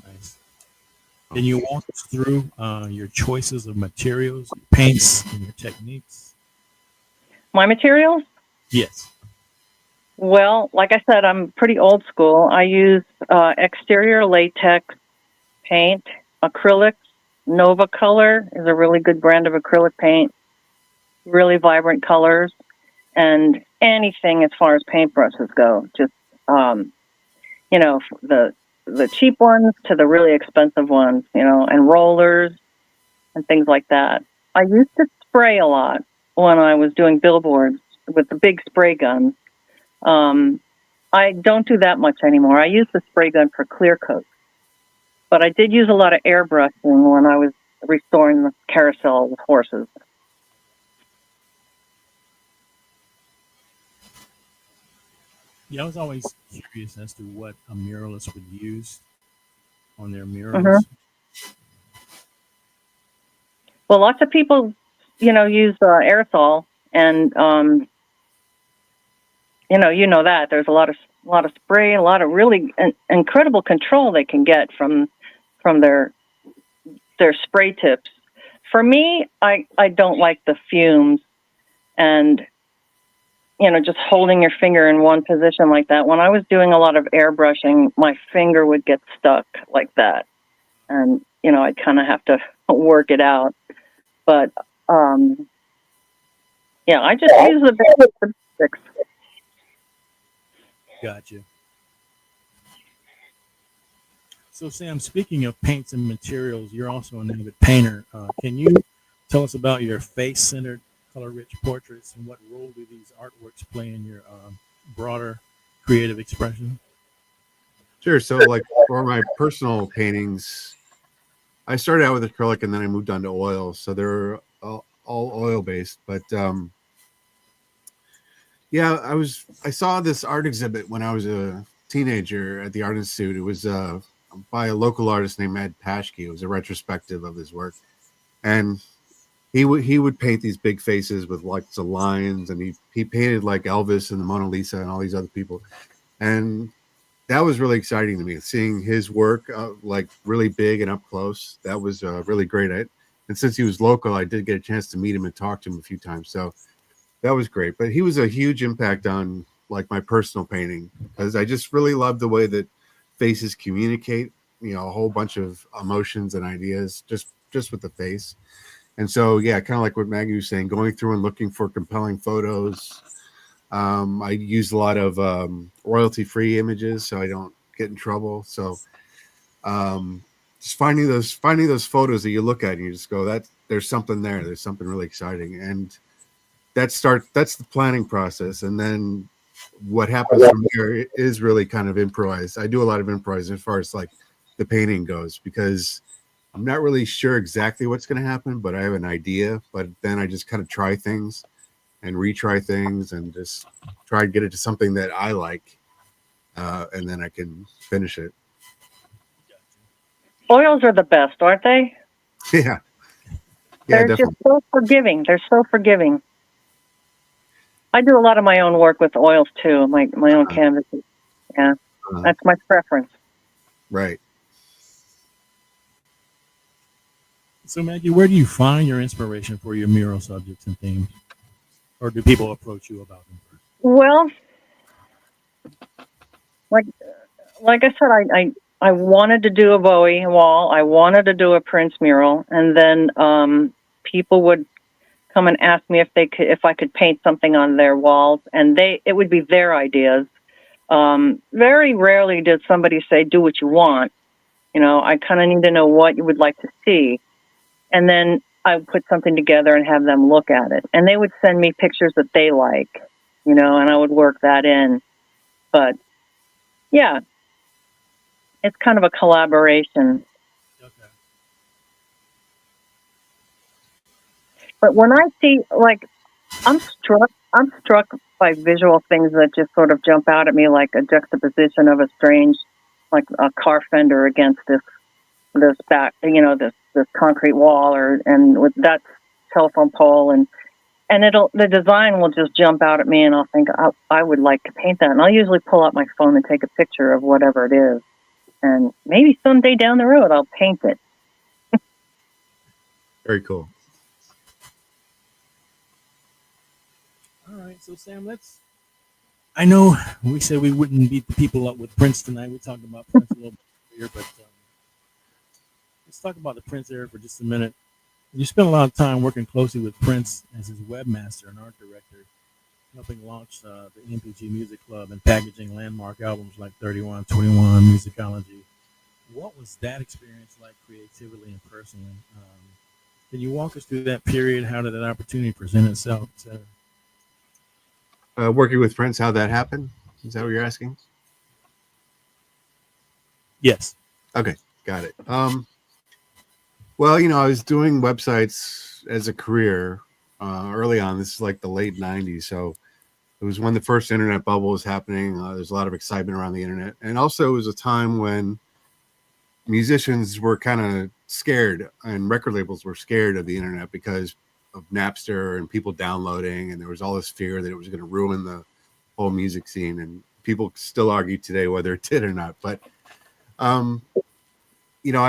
Nice. Can you walk us through your choices of materials, your paints, and your techniques? My materials? Yes. Well, like I said, I'm pretty old school. I use exterior latex paint, acrylics. Nova Color is a really good brand of acrylic paint. Really vibrant colors, and anything as far as paintbrushes go. Just the cheap ones to the really expensive ones, and rollers and things like that. I used to spray a lot when I was doing billboards with the big spray guns. I don't do that much anymore. I use the spray gun for clear coats, but I did use a lot of airbrushing when I was restoring the carousel with horses. Yeah, I was always curious as to what a muralist would use on their murals. Mm-hmm. Well, lots of people, use aerosol, and that there's a lot of spray, a lot of really incredible control they can get from their spray tips. For me, I don't like the fumes, and just holding your finger in one position like that. When I was doing a lot of airbrushing, my finger would get stuck like that, and I'd kind of have to work it out. But I just use the basics. Gotcha. So, Sam, speaking of paints and materials, you're also an avid painter. Can you tell us about your face-centered, color-rich portraits, and what role do these artworks play in your broader creative expression? Sure. So, like for my personal paintings, I started out with acrylic and then I moved on to oil. So they're all oil-based. But I saw this art exhibit when I was a teenager at the Art Institute. It was by a local artist named Ed Paschke. It was a retrospective of his work, and he would paint these big faces with lots of lines, and he painted like Elvis and the Mona Lisa and all these other people, and that was really exciting to me. Seeing his work like really big and up close, that was really great. And since he was local, I did get a chance to meet him and talk to him a few times, so that was great. But he was a huge impact on like my personal painting, because I just really love the way that faces communicate, a whole bunch of emotions and ideas just with the face. And so, yeah, kind of like what Maggie was saying, going through and looking for compelling photos. I use a lot of royalty-free images so I don't get in trouble. So just finding those photos that you look at and you just go, that there's something there. There's something really exciting. And that's the planning process. And then what happens from there is really kind of improvised. I do a lot of improvising as far as like the painting goes, because I'm not really sure exactly what's going to happen, but I have an idea. But then I just kind of try things and retry things and just try to get it to something that I like, and then I can finish it. Oils are the best, aren't they? Yeah, They're definitely. just so forgiving. They're so forgiving. I do a lot of my own work with oils too, my own canvases. Yeah, that's my preference. Right. So, Maggie, where do you find your inspiration for your mural subjects and themes? Or do people approach you about them first? Well, like I said, I wanted to do a Bowie wall. I wanted to do a Prince mural, and then people would come and ask me if I could paint something on their walls, and it would be their ideas. Very rarely did somebody say, "Do what you want." I kind of need to know what you would like to see, and then I would put something together and have them look at it, and they would send me pictures that they like, and I would work that in. But yeah, it's kind of a collaboration. Okay. But when I see, like, I'm struck by visual things that just sort of jump out at me, like a juxtaposition of a strange, like a car fender against this back, this concrete wall, and with that telephone pole, and the design will just jump out at me, and I'll think I would like to paint that, and I'll usually pull out my phone and take a picture of whatever it is, and maybe someday down the road I'll paint it. Very cool. All right. So, Sam, I know we said we wouldn't beat the people up with Prince tonight. We talked about Prince a little bit earlier, but let's talk about the Prince era for just a minute. You spent a lot of time working closely with Prince as his webmaster and art director, helping launch the MPG Music Club and packaging landmark albums like 3121, Musicology. What was that experience like creatively and personally? Can you walk us through that period? How did that opportunity present itself, etc.? Working with Prince, how that happened? Is that what you're asking? Yes. Okay, got it. Well, I was doing websites as a career early on. This is like the late 90s. So it was when the first internet bubble was happening. There's a lot of excitement around the internet. And also it was a time when musicians were kind of scared and record labels were scared of the internet because of Napster and people downloading. And there was all this fear that it was going to ruin the whole music scene. And people still argue today whether it did or not. But I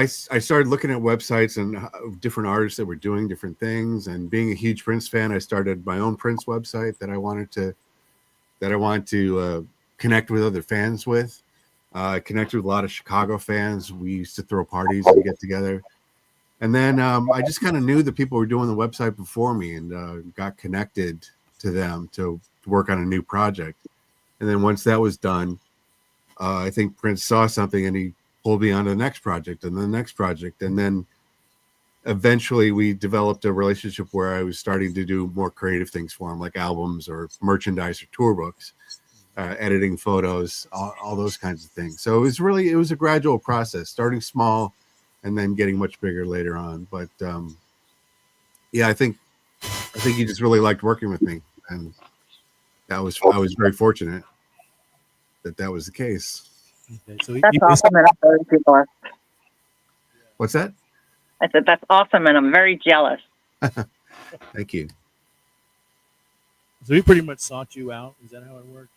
started looking at websites and different artists that were doing different things. And being a huge Prince fan, I started my own Prince website that I wanted to connect with other fans with. I connected with a lot of Chicago fans. We used to throw parties and get together. And then I just kind of knew the people were doing the website before me and got connected to them to work on a new project. And then once that was done, I think Prince saw something and he pulled me on to the next project and the next project. And then eventually we developed a relationship where I was starting to do more creative things for him, like albums or merchandise or tour books, editing photos, all those kinds of things. So it was a gradual process, starting small and then getting much bigger later on. But I think he just really liked working with me. And I was very fortunate that was the case. Okay, so That's awesome, and I'm very jealous. What's that? I said that's awesome, and I'm very jealous. Thank you. So he pretty much sought you out. Is that how it worked?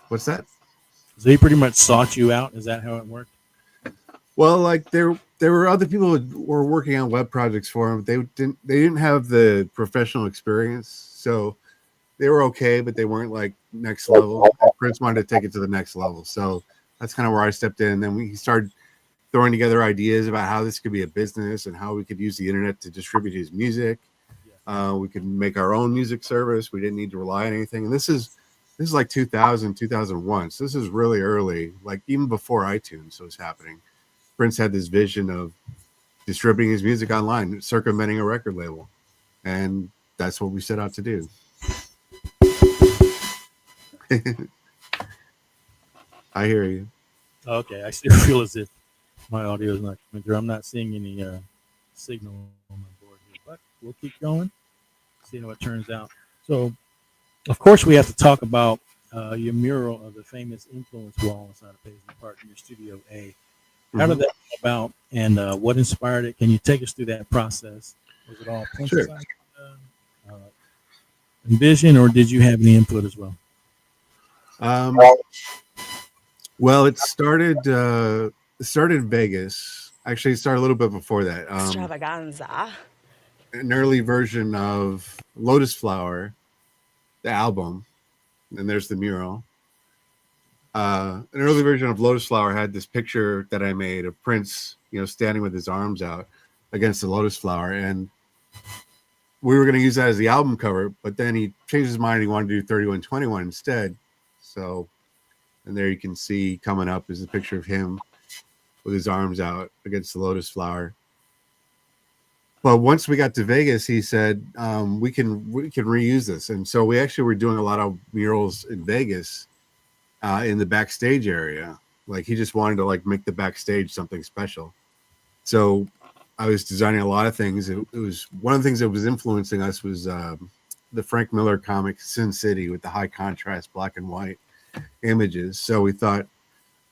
What's that? So he pretty much sought you out. Is that how it worked? Well, like there were other people who were working on web projects for him. They didn't have the professional experience, so they were okay, but they weren't like next level. And Prince wanted to take it to the next level, so that's kind of where I stepped in. And then he started throwing together ideas about how this could be a business and how we could use the internet to distribute his music. We could make our own music service. We didn't need to rely on anything. And this is like 2000, 2001. So this is really early, like even before iTunes was happening. Prince had this vision of distributing his music online, circumventing a record label. And that's what we set out to do. I hear you. Okay, I still feel as if My audio is not coming through. I'm not seeing any signal on my board here, but we'll keep going, see how it turns out. So, of course, we have to talk about your mural of the famous influence wall inside of Paisley Park in your Studio A. How did Mhm. that come about, and what inspired it? Can you take us through that process? Was it all Sure. Princess envision, or did you have any input as well? Um, well, it started in Vegas. Actually, it started a little bit before that. Extravaganza. An early version of Lotus Flower, the album, and there's the mural. An early version of Lotus Flower had this picture that I made of Prince, standing with his arms out against the lotus flower, and we were going to use that as the album cover, but then he changed his mind. He wanted to do 3121 instead. So, and there you can see coming up is a picture of him with his arms out against the lotus flower. But once we got to Vegas, he said we can reuse this, and so we actually were doing a lot of murals in Vegas in the backstage area. Like he just wanted to make the backstage something special. So I was designing a lot of things. It was one of the things that was influencing us was the Frank Miller comic Sin City with the high contrast black and white images. So we thought,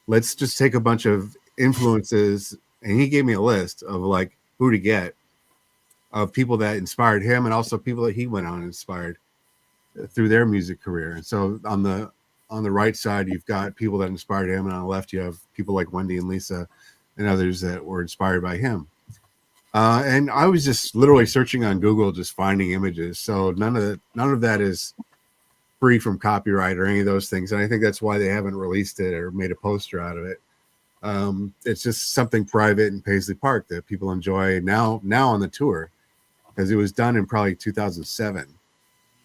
let's just take a bunch of influences, and he gave me a list of who to get, of people that inspired him and also people that he went on and inspired through their music career. And so on the right side, you've got people that inspired him, and on the left, you have people like Wendy and Lisa and others that were inspired by him. And I was just literally searching on Google, just finding images. So none of that is free from copyright or any of those things. And I think that's why they haven't released it or made a poster out of it. It's just something private in Paisley Park that people enjoy now on the tour, because it was done in probably 2007.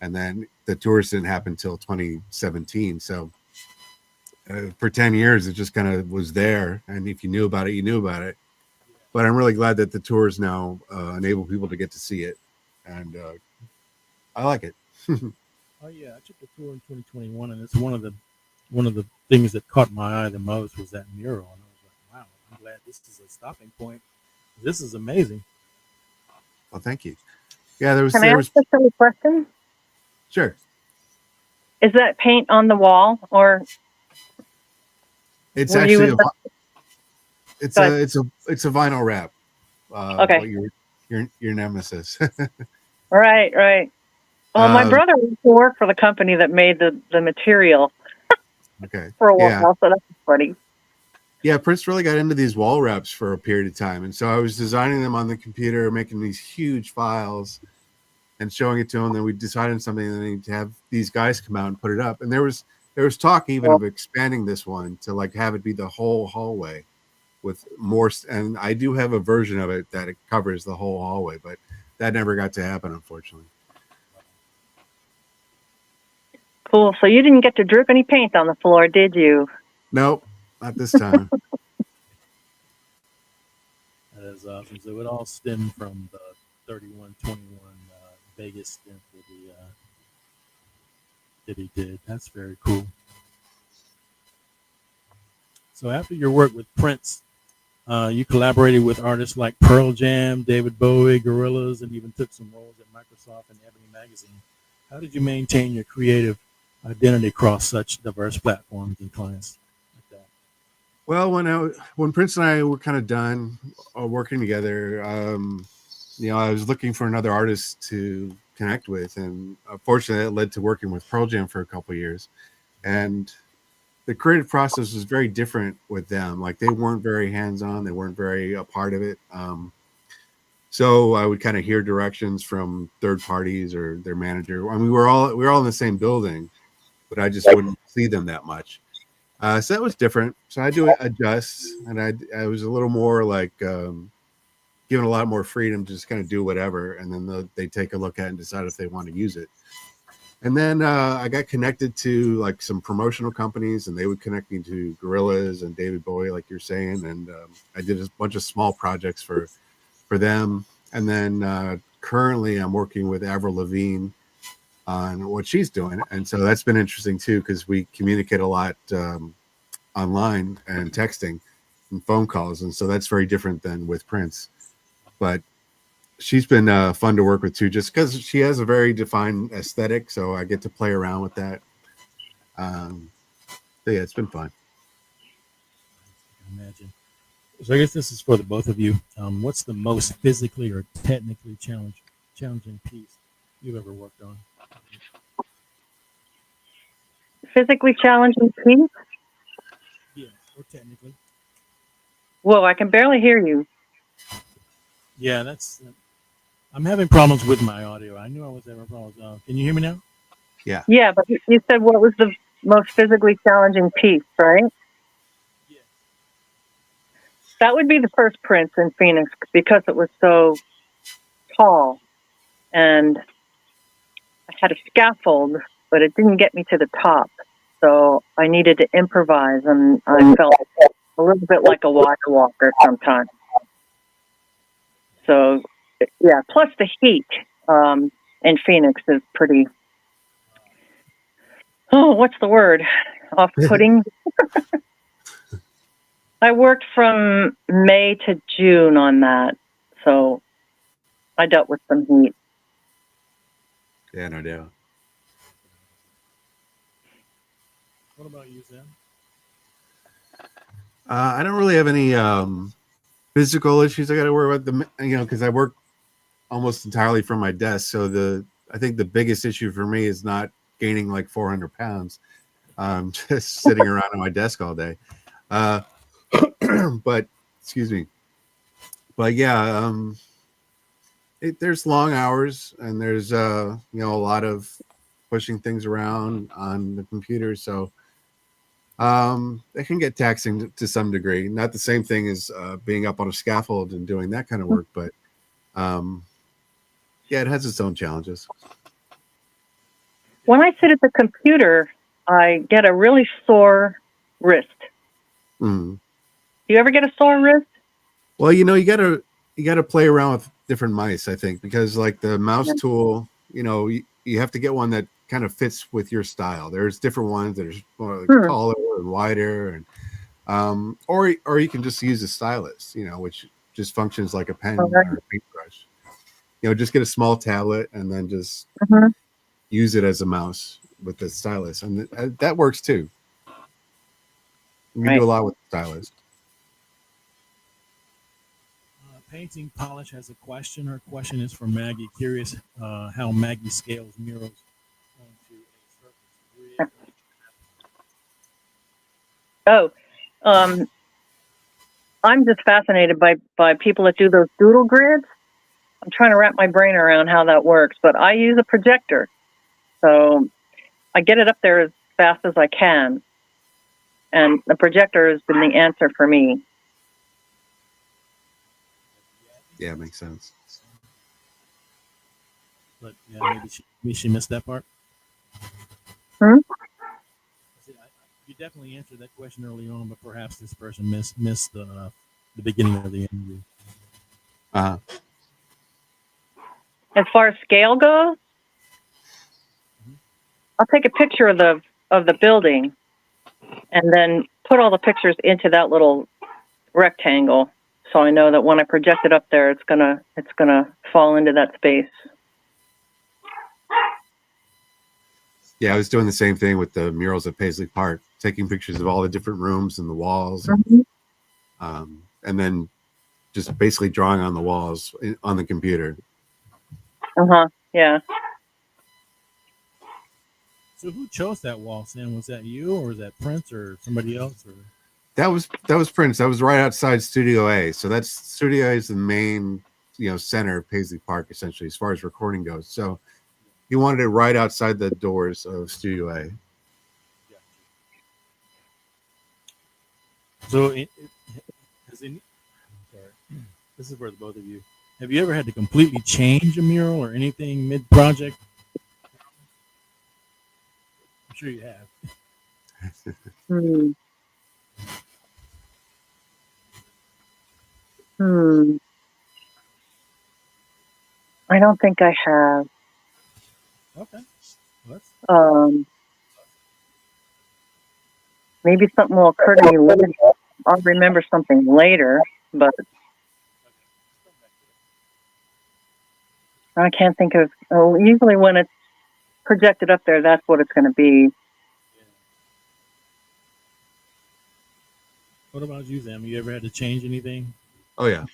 And then the tours didn't happen until 2017. So for 10 years, it just kind of was there. And if you knew about it, you knew about it. But I'm really glad that the tours now enable people to get to see it. And I like it. Oh yeah, I took the tour in 2021, and it's one of the things that caught my eye the most was that mural, and I was like, wow, I'm glad this is a stopping point. This is amazing. Well, thank you. Yeah, there Can I ask a silly question? Sure. Is that paint on the wall, or It's were actually you? it's a vinyl wrap. Okay. Your nemesis. Right. Well, my brother used to work for the company that made the material. Okay. For a while, so that's funny. Yeah, Prince really got into these wall wraps for a period of time, and so I was designing them on the computer, making these huge files, and showing it to him. Then we decided something, and then to have these guys come out and put it up. And there was talk even of expanding this one to have it be the whole hallway with more. And I do have a version of it that it covers the whole hallway, but that never got to happen, unfortunately. Cool. So you didn't get to drip any paint on the floor, did you? Nope, not this time. That is awesome. So it all stemmed from the 3121 Vegas stint that he did. That's very cool. So after your work with Prince, you collaborated with artists like Pearl Jam, David Bowie, Gorillaz, and even took some roles at Microsoft and Ebony Magazine. How did you maintain your creative identity across such diverse platforms and clients like that? Well, when Prince and I were kind of done working together, I was looking for another artist to connect with, and fortunately, it led to working with Pearl Jam for a couple of years. And the creative process was very different with them. They weren't very hands-on; they weren't very a part of it. So I would kind of hear directions from third parties or their manager. I mean, we were all in the same building, but I just wouldn't see them that much. So that was different. So I had to adjust, and I was a little more given a lot more freedom to just kind of do whatever, and then they take a look at it and decide if they want to use it. And then I got connected to some promotional companies, and they would connect me to Gorillaz and David Bowie, like you're saying, and I did a bunch of small projects for them. And then currently I'm working with Avril Lavigne on what she's doing, and so that's been interesting too, because we communicate a lot online and texting, and phone calls, and so that's very different than with Prince. But she's been fun to work with too, just because she has a very defined aesthetic, so I get to play around with that. So yeah, it's been fun. I can imagine. So I guess this is for the both of you. What's the most physically or technically challenging piece you've ever worked on? Physically challenging piece? Yeah, or technically. Whoa, I can barely hear you. Yeah, that's. I'm having problems with my audio. I knew I was having problems. Can you hear me now? Yeah. Yeah, but you said what was the most physically challenging piece, right? Yeah. That would be the first Prince in Phoenix because it was so tall. And I had a scaffold, but it didn't get me to the top. So I needed to improvise, and I felt a little bit like a wire walker sometimes. So, yeah, plus the heat in Phoenix is pretty, what's the word? Off-putting. I worked from May to June on that, so I dealt with some heat. Yeah, no doubt. What about you, Sam? I don't really have any physical issues I got to worry about. Because I work almost entirely from my desk, so I think the biggest issue for me is not gaining like 400 pounds. Just sitting around at my desk all day. But excuse me. But yeah, there's long hours, and there's a lot of pushing things around on the computer, so it can get taxing to some degree. Not the same thing as being up on a scaffold and doing that kind of work, but yeah, it has its own challenges. When I sit at the computer, I get a really sore wrist. Mm. Do you ever get a sore wrist? Well, you gotta play around with different mice, I think, because like the mouse tool, you have to get one that kind of fits with your style. There's different ones that are more taller and wider, and or you can just use a stylus, which just functions like a pen or a paintbrush. Just get a small tablet and then just use it as a mouse with the stylus, and that works too. You can do a lot with the stylus. Painting Polish has a question. Her question is for Maggie. Curious how Maggie scales murals onto a surface grid. I'm just fascinated by people that do those doodle grids. I'm trying to wrap my brain around how that works, but I use a projector. So I get it up there as fast as I can. And the projector has been the answer for me. Yeah, makes sense. But yeah, maybe she missed that part. You definitely answered that question early on, but perhaps this person missed the beginning of the interview. As far as scale goes, I'll take a picture of the building and then put all the pictures into that little rectangle, so I know that when I project it up there, it's gonna fall into that space. Yeah, I was doing the same thing with the murals at Paisley Park, taking pictures of all the different rooms and the walls, and then just basically drawing on the walls on the computer. Yeah. So who chose that wall, Sam? Was that you, or was that Prince, or somebody else? Or that was Prince. That was right outside Studio A. So that's Studio A is the main center of Paisley Park, essentially, as far as recording goes. So he wanted it right outside the doors of Studio A. So this is for the both of you. Have you ever had to completely change a mural or anything mid-project? I'm sure you have. I don't think I have. Okay. Maybe something will occur to me later. I'll remember something later, but I can't think of. Oh, usually when it's projected up there, that's what it's going to be. What about you, Sam? You ever had to change anything? Oh yeah.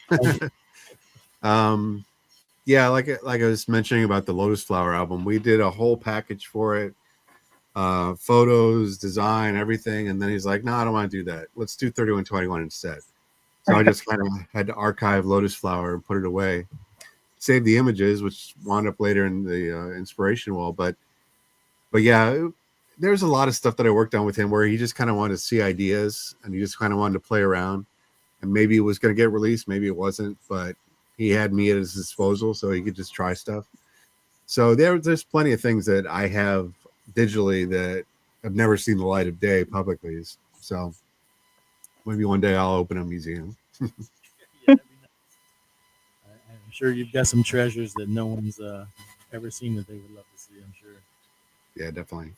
Yeah, like I was mentioning about the Lotus Flower album, we did a whole package for it, photos, design, everything, and then he's like, "No, I don't want to do that. Let's do 3121 instead." So I just kind of had to archive Lotus Flower and put it away, save the images, which wound up later in the inspiration wall. But yeah, there's a lot of stuff that I worked on with him where he just kind of wanted to see ideas and he just kind of wanted to play around, and maybe it was going to get released, maybe it wasn't, but he had me at his disposal so he could just try stuff. So there's plenty of things that I have digitally that have never seen the light of day publicly. So maybe one day I'll open a museum. Yeah, that'd be nice. I'm sure you've got some treasures that no one's ever seen that they would love to see. I'm sure. Yeah, definitely.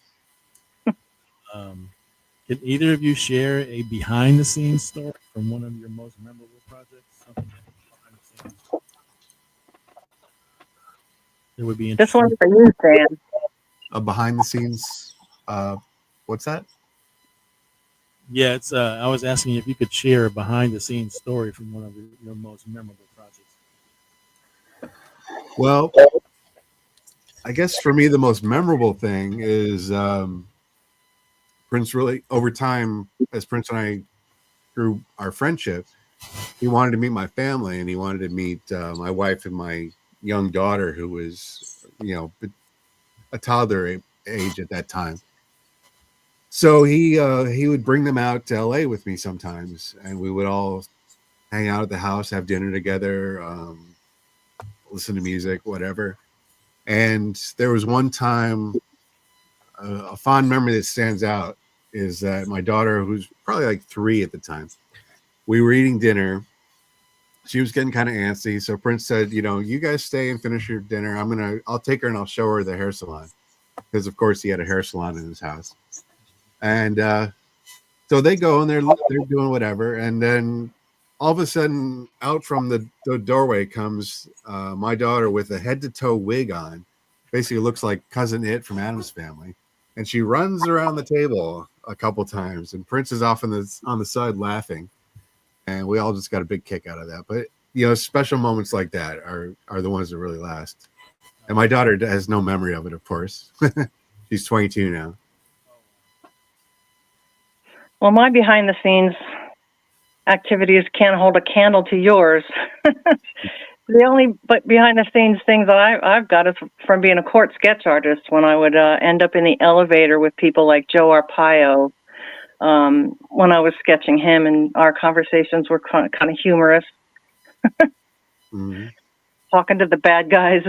Can either of you share a behind-the-scenes story from one of your most memorable projects? Something behind the scenes that would be This interesting. one's for you, Sam. A behind the scenes, what's that? Yeah, it's. I was asking if you could share a behind-the-scenes story from one of your most memorable projects. Well, I guess for me, the most memorable thing is Prince really, over time, as Prince and I grew our friendship, he wanted to meet my family and he wanted to meet my wife and my young daughter, who was, a toddler age at that time. So he would bring them out to LA with me sometimes, and we would all hang out at the house, have dinner together, listen to music, whatever. And there was one time, a fond memory that stands out is that my daughter, who's probably like 3 at the time, we were eating dinner. She was getting kind of antsy, so Prince said, "You guys stay and finish your dinner. I'll take her and I'll show her the hair salon," because of course he had a hair salon in his house. And so they go and they're doing whatever, and then all of a sudden, out from the doorway comes my daughter with a head to toe wig on. Basically, looks like Cousin It from Addams Family, and she runs around the table a couple times, and Prince is off on the side laughing, and we all just got a big kick out of that. But special moments like that are the ones that really last. And my daughter has no memory of it, of course. She's 22 now. Well, my behind the scenes activities can't hold a candle to yours. The only behind the scenes things that I've got is from being a court sketch artist, when I would end up in the elevator with people like Joe Arpaio, when I was sketching him, and our conversations were kind of humorous. Mm-hmm. Talking to the bad guys.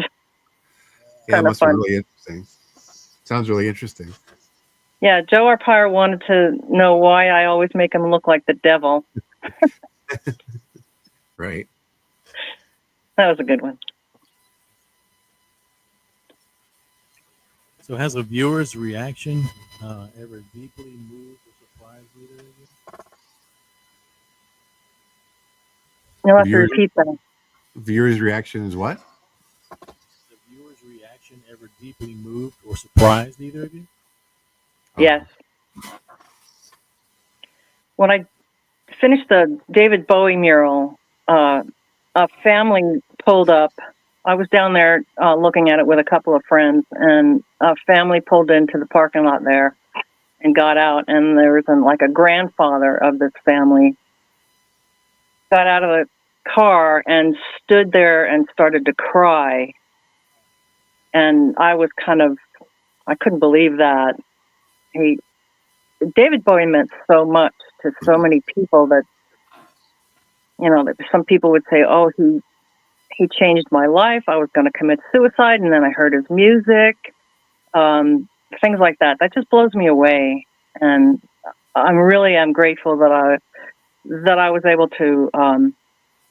Yeah, it must be really interesting. Sounds really interesting. Yeah, Joe Arpaio wanted to know why I always make him look like the devil. Right. That was a good one. So, has a viewer's reaction ever deeply moved or surprised either of you? You'll have to repeat that. Viewer's reaction is what? The viewer's reaction ever deeply moved or surprised either of you? Yes. When I finished the David Bowie mural, a family pulled up. I was down there looking at it with a couple of friends, and a family pulled into the parking lot there and got out, and there was a grandfather of this family got out of the car and stood there and started to cry. And I was I couldn't believe that. David Bowie meant so much to so many people that, some people would say, "Oh, he changed my life. I was going to commit suicide, and then I heard his music." Things like that. That just blows me away. And I'm grateful that I was able to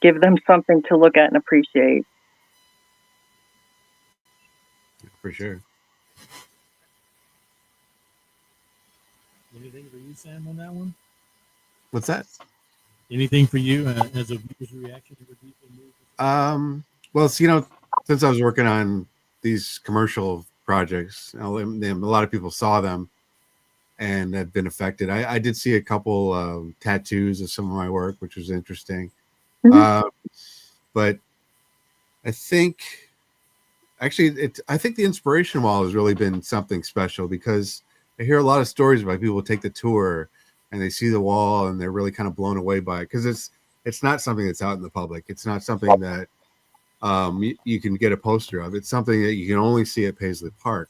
give them something to look at and appreciate. For sure. Anything for you, Sam, on that one? What's that? Anything for you as a viewer's reaction to the deeply moved? Well, since I was working on these commercial projects, a lot of people saw them and have been affected. I did see a couple tattoos of some of my work, which was interesting. Mhm. But I think I think the inspiration wall has really been something special, because I hear a lot of stories about people take the tour and they see the wall and they're really kind of blown away by it, because it's not something that's out in the public. It's not something that you can get a poster of. It's something that you can only see at Paisley Park.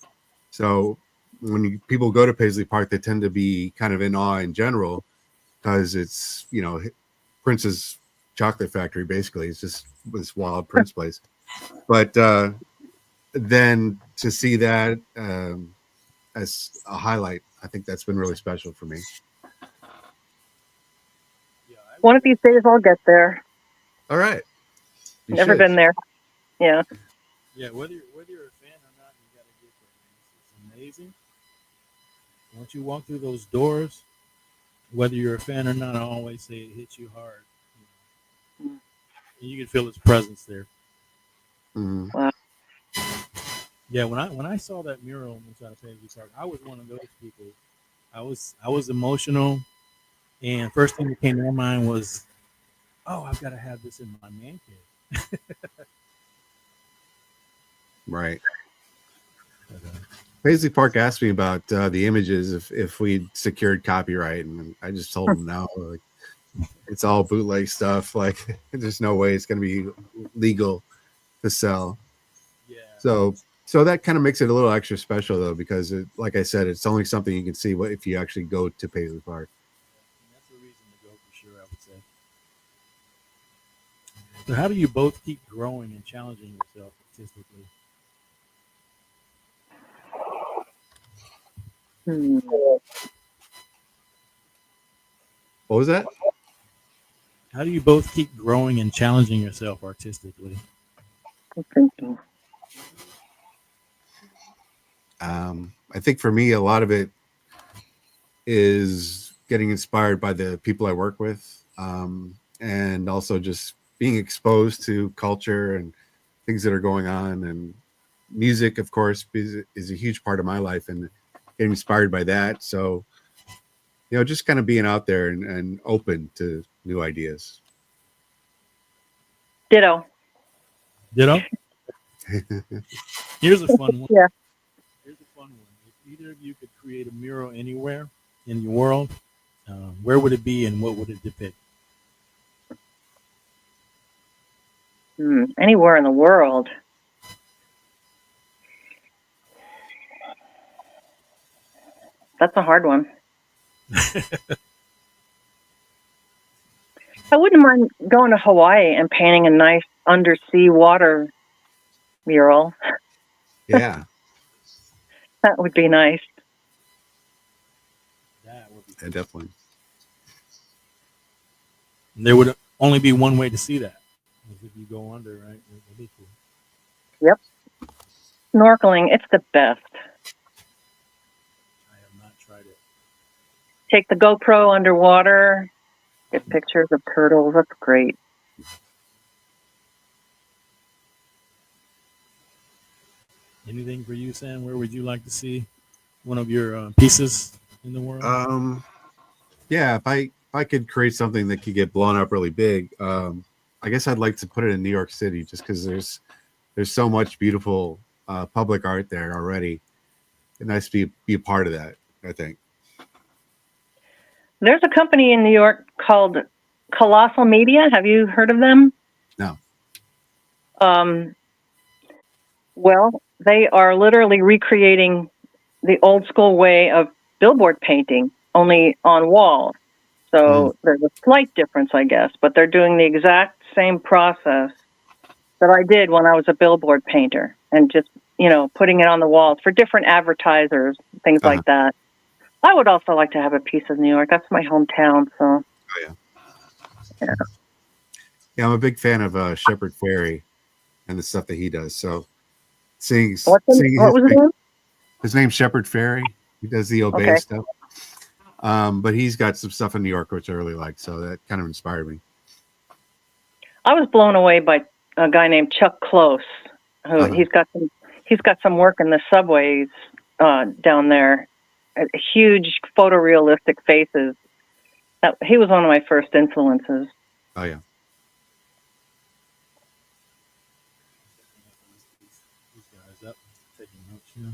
So when people go to Paisley Park, they tend to be kind of in awe in general, because it's Prince's chocolate factory. Basically, it's just this wild Prince place. But then to see that as a highlight, I think that's been really special for me. Yeah, One of these days I'll get there. All right. You Never should. been there. Yeah. yeah. Whether you're a fan or not, you got to get there. Man. It's amazing. Once you walk through those doors, whether you're a fan or not, I always say it hits you hard. And you can feel its presence there. Mhm. Wow. Yeah, when I saw that mural inside of Paisley Park, I was one of those people. I was emotional, and first thing that came to my mind was, "Oh, I've got to have this in my man cave." Right. But, Paisley Park asked me about the images, if we'd secured copyright, and I just told them no. Like, it's all bootleg stuff. Like, there's no way it's going to be legal to sell. yeah, So that kind of makes it a little extra special, though, because like I said, it's only something you can see if you actually go to Paisley Park. and that's the reason to go for sure. I would say. So, how do you both keep growing and challenging yourself artistically? Hmm. What was that? How do you both keep growing and challenging yourself artistically? I'm thinking. I think for me, a lot of it is getting inspired by the people I work with, and also just being exposed to culture and things that are going on. And music, of course, is a huge part of my life, and getting inspired by that. So, just kind of being out there and open to new ideas. Ditto. Ditto. Here's a fun one. Yeah. Here's a fun one. If either of you could create a mural anywhere in your world, where would it be and what would it depict? Anywhere in the world. That's a hard one. I wouldn't mind going to Hawaii and painting a nice undersea water mural. Yeah, That would be nice. That would be. yeah, definitely. There would only be one way to see that. If you go under, right? That'd be cool. Yep. Snorkeling, it's the best. I have not tried it. Take the GoPro underwater, get pictures of turtles. That's great. Anything for you, Sam? Where would you like to see one of your pieces in the world? Yeah, if I could create something that could get blown up really big, I guess I'd like to put it in New York City, just because there's so much beautiful public art there already. It's nice to be a part of that, I think. There's a company in New York called Colossal Media. Have you heard of them? No. Well, they are literally recreating the old school way of billboard painting, only on walls. So there's a slight difference, I guess, but they're doing the exact same process that I did when I was a billboard painter, and just, putting it on the walls for different advertisers, things like that. I would also like to have a piece of New York. That's my hometown, so. Oh, yeah. Yeah, I'm a big fan of Shepard Fairey and the stuff that he does. So What was his name? his name's Shepard Fairey. He does the Obey stuff. But he's got some stuff in New York which I really like, so that kind of inspired me. I was blown away by a guy named Chuck Close, who Uh-huh. he's got some work in the subways down there. Huge photorealistic faces. He was one of my first influences. Oh yeah. These guys up taking notes, you know.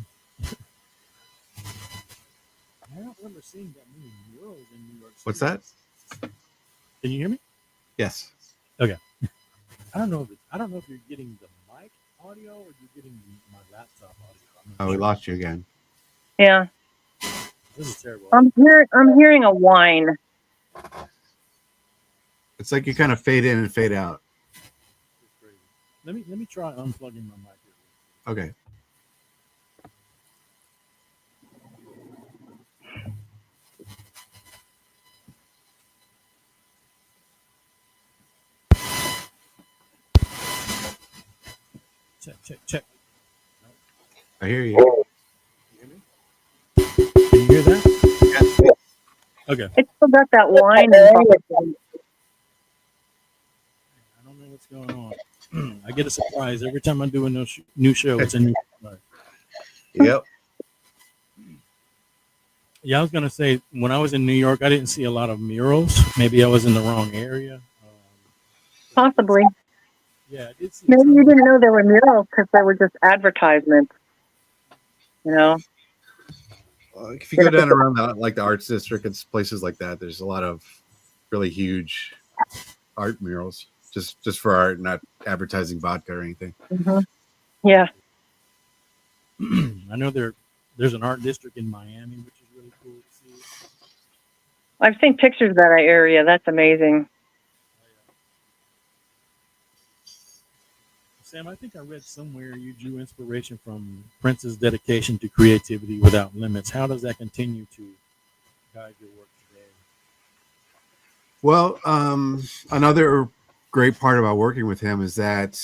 I don't remember seeing that many murals in New York City. What's that? Can you hear me? Yes. Okay. I don't know if you're getting the mic audio or you're getting my laptop audio. Oh, we lost you again. Yeah, This is terrible. I'm hearing a whine. It's like you kind of fade in and fade out. It's crazy. Let me try unplugging my mic here. Okay. Check. I hear you. Can you hear that? Okay. It's still got that whine. I don't know what's going on. I get a surprise every time I do a new show. It's a new surprise. Yep. Yeah, I was gonna say when I was in New York, I didn't see a lot of murals. Maybe I was in the wrong area. Possibly. Yeah, I did see. Maybe you didn't know there were murals because they were just advertisements. You know. If you go down around the arts district and places like that, there's a lot of really huge art murals just for art, not advertising vodka or anything. Mm-hmm. Yeah. I know there's an art district in Miami, which is really cool to see. I've seen pictures of that area. That's amazing. Sam, I think I read somewhere you drew inspiration from Prince's dedication to creativity without limits. How does that continue to guide your work today? Well, another great part about working with him is that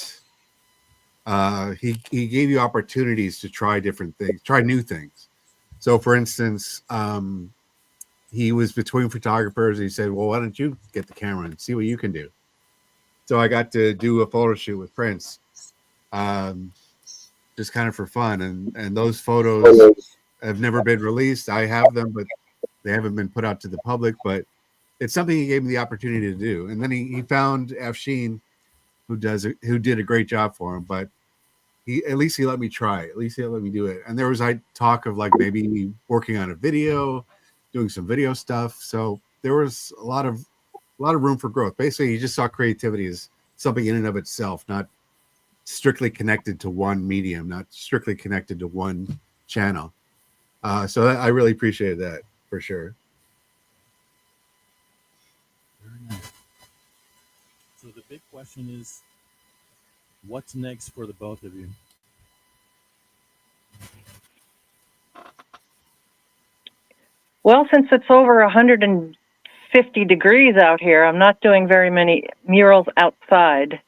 he gave you opportunities to try different things, try new things. So, for instance, he was between photographers. He said, "Well, why don't you get the camera and see what you can do?" So I got to do a photo shoot with Prince, just kind of for fun. And those photos have never been released. I have them, but they haven't been put out to the public. But it's something he gave me the opportunity to do. And then he found Afshin, who did a great job for him. But at least he let me try. At least he let me do it. And there was talk of like maybe working on a video, doing some video stuff. So there was a lot of room for growth. Basically, he just saw creativity as something in and of itself, not strictly connected to one medium, not strictly connected to one channel. So I really appreciated that for sure. Very nice. So the big question is, what's next for the both of you? Well, since it's over 150 degrees out here, I'm not doing very many murals outside.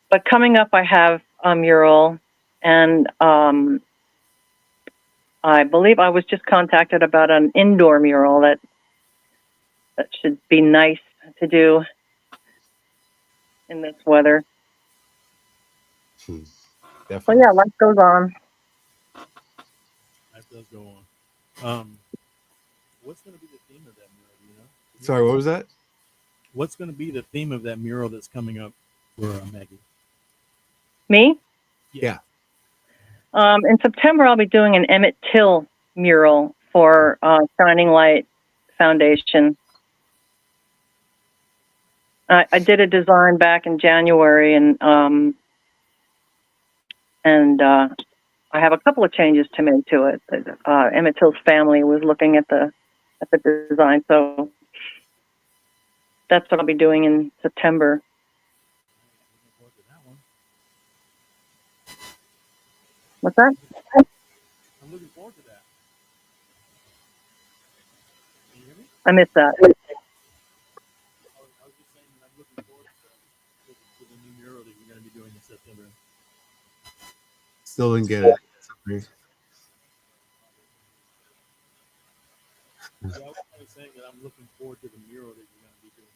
But coming up, I have a mural, and I believe I was just contacted about an indoor mural that should be nice to do in this weather. Definitely. So yeah, life goes on. Life does go on. What's going to be the theme of that mural? Do you know? Sorry, what was that? What's going to be the theme of that mural that's coming up for Maggie? Me? Yeah. In September, I'll be doing an Emmett Till mural for Shining Light Foundation. I did a design back in January, and I have a couple of changes to make to it. Emmett Till's family was looking at the design, so that's what I'll be doing in September. Looking forward to that one. What's that? I'm looking forward to that. Can you hear me? I missed that. I was just saying I'm looking forward to the new mural that you're going to be doing in September. Still didn't get it. Sorry. Yeah, I was only saying that I'm looking forward to the mural that you're going to be doing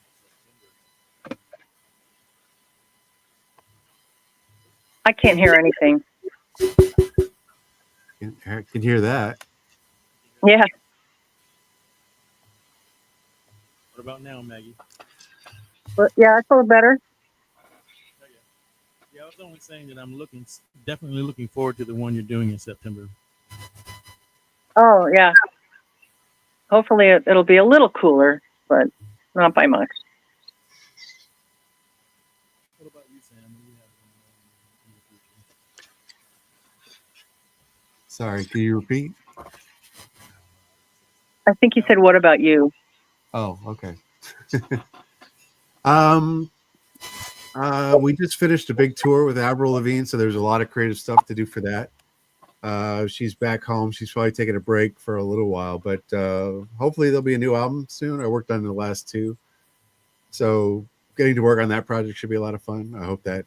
in September. I can't hear anything. Can hear that. Yeah. What about now, Maggie? But yeah, I feel better. Okay. Yeah, I was only saying that I'm definitely looking forward to the one you're doing in September. Oh, yeah. Hopefully it'll be a little cooler, but not by much. What about you, Sam? What do you have in the future? Sorry, can you repeat? I think you said, what about you? Oh, okay. We just finished a big tour with Avril Lavigne, so there's a lot of creative stuff to do for that. She's back home. She's probably taking a break for a little while, but hopefully there'll be a new album soon. I worked on the last two, so getting to work on that project should be a lot of fun. I hope that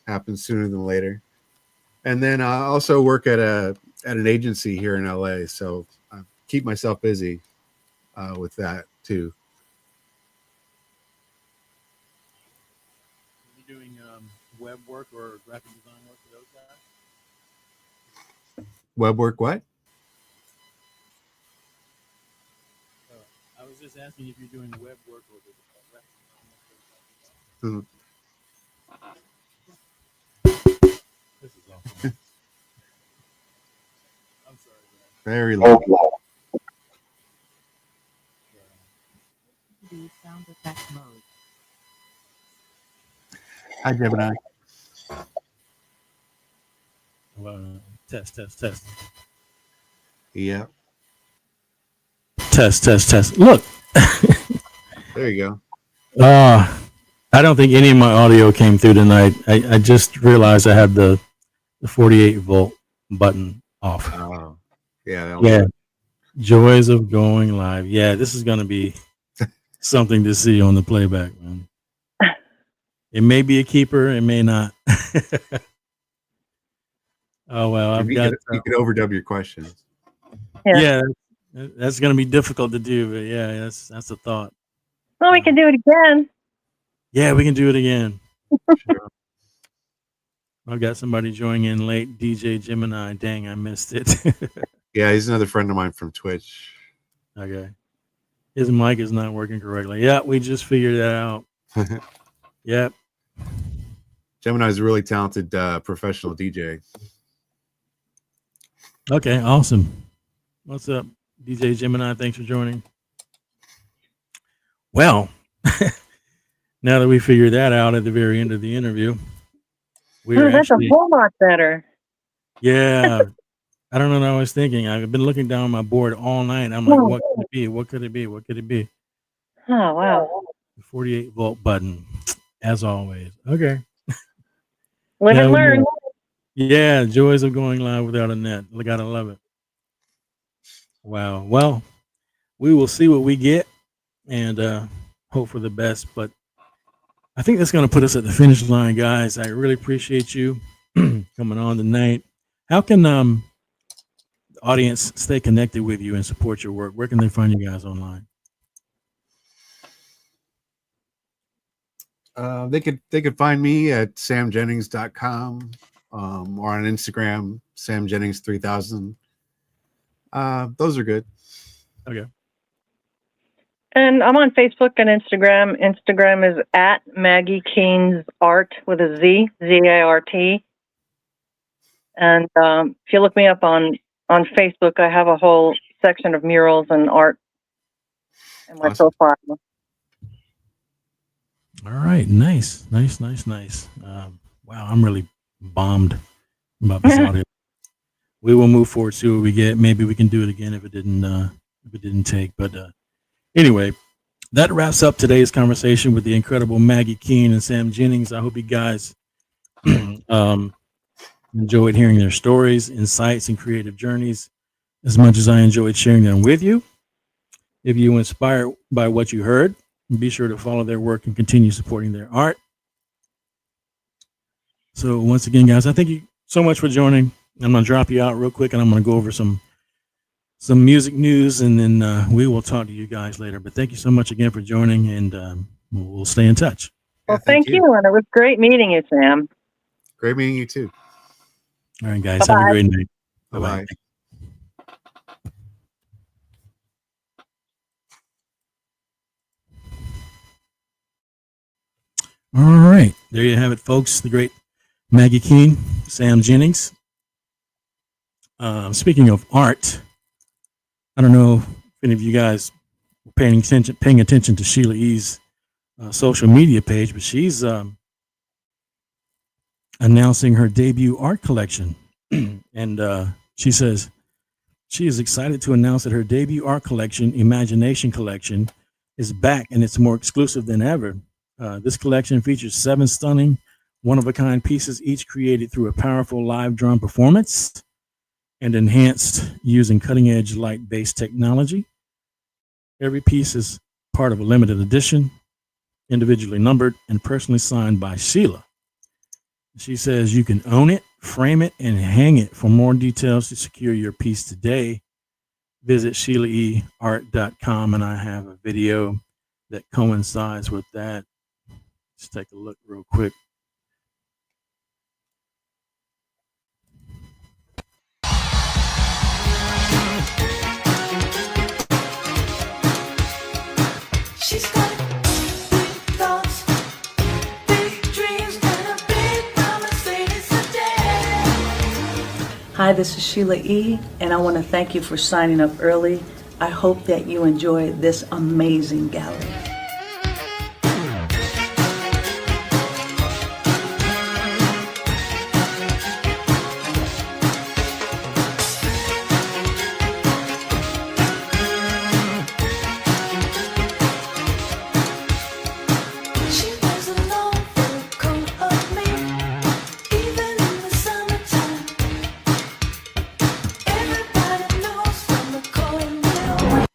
happens sooner than later. And then I also work at an agency here in LA, so I keep myself busy with that too. Are you doing web work or graphic design work for those guys? Web work, what? I was just asking if you're doing web work or the graphic design work. This is awesome. I'm sorry, guys. Very low. The sound effect mode. Hi, Gemini. Well, test. Yeah. Test. Look. There you go. I don't think any of my audio came through tonight. I just realized I had the 48 volt button off. Oh, yeah. Yeah. Joys of going live. Yeah, this is going to be something to see on the playback, man. It may be a keeper, it may not. Oh well, you could overdub your questions. Yeah, that's going to be difficult to do, but yeah, that's a thought. Well, we can do it again. Yeah, we can do it again. Sure. I've got somebody joining in late. DJ Gemini. Dang, I missed it. Yeah, he's another friend of mine from Twitch. Okay. His mic is not working correctly. Yeah, we just figured that out. Yep. Gemini's a really talented professional DJ. Okay, awesome. What's up, DJ Gemini? Thanks for joining. Well, now that we figured that out at the very end of the interview, That's a whole lot better. Yeah. I don't know what I was thinking. I've been looking down my board all night. I'm like, what could it be? What could it be? What could it be? Oh, wow. The 48 volt button, as always. Okay. Live and learn. Yeah, joys of going live without a net. Gotta love it. Wow. Well, we will see what we get and hope for the best. But I think that's going to put us at the finish line, guys. I really appreciate you coming on tonight. How can the audience stay connected with you and support your work? Where can they find you guys online? They could find me at samjennings.com or on Instagram, samjennings3000. Those are good. Okay. And I'm on Facebook and Instagram. Instagram is at Maggie Keane's Art with a Z, Z-A-R-T. And if you look me up on Facebook, I have a whole section of murals and art in my profile. All right. Nice. Wow. I'm really bombed about this audio. We will move forward, see what we get. Maybe we can do it again if it didn't take. But anyway, that wraps up today's conversation with the incredible Maggie Keane and Sam Jennings. I hope you guys enjoyed hearing their stories, insights, and creative journeys as much as I enjoyed sharing them with you. If you were inspired by what you heard, be sure to follow their work and continue supporting their art. So once again, guys, I thank you so much for joining. I'm going to drop you out real quick, and I'm going to go over some some music news, and then we will talk to you guys later. But thank you so much again for joining, and we'll stay in touch. Well, thank you, and it was great meeting you, Sam. Great meeting you too. All right, guys. Bye-bye. Have a great night. Bye-bye. All right. There you have it, folks. The great Maggie Keane Sam Jennings. Speaking of art, I don't know if any of you guys were paying attention to Sheila E.'s social media page, but she's announcing her debut art collection. And she says she is excited to announce that her debut art collection, Imagination Collection, is back and it's more exclusive than ever. This collection features 7 stunning, one-of-a-kind pieces, each created through a powerful live drum performance and enhanced using cutting-edge light-based technology. Every piece is part of a limited edition, individually numbered, and personally signed by Sheila. She says you can own it, frame it, and hang it. For more details to secure your piece today, visit SheilaEArt.com, and I have a video that coincides with that. Let's take a look real quick. She's got big thoughts, big dreams, and a big promise waiting today. Hi, this is Sheila E., and I want to thank you for signing up early. I hope that you enjoy this amazing gallery. She wears a long fur coat of me, even in the summertime. Everybody knows from the corner.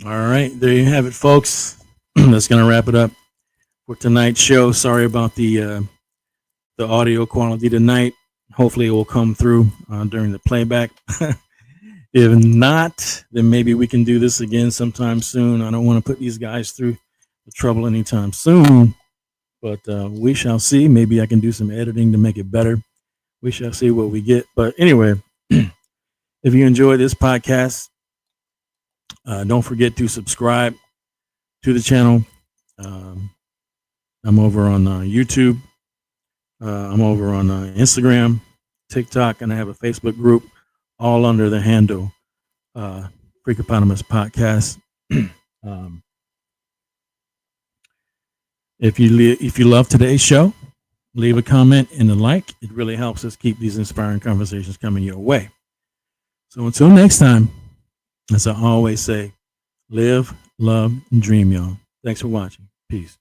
All right, there you have it, folks. That's going to wrap it up for tonight's show. Sorry about the audio quality tonight. Hopefully, it will come through during the playback. If not, then maybe we can do this again sometime soon. I don't want to put these guys through the trouble anytime soon, but we shall see. Maybe I can do some editing to make it better. We shall see what we get. But anyway, if you enjoy this podcast, don't forget to subscribe to the channel. I'm over on YouTube. I'm over on Instagram, TikTok, and I have a Facebook group, all under the handle Freakopotamus Podcast. If you love today's show, leave a comment and a like. It really helps us keep these inspiring conversations coming your way. So until next time, as I always say, live, love, and dream, y'all. Thanks for watching. Peace.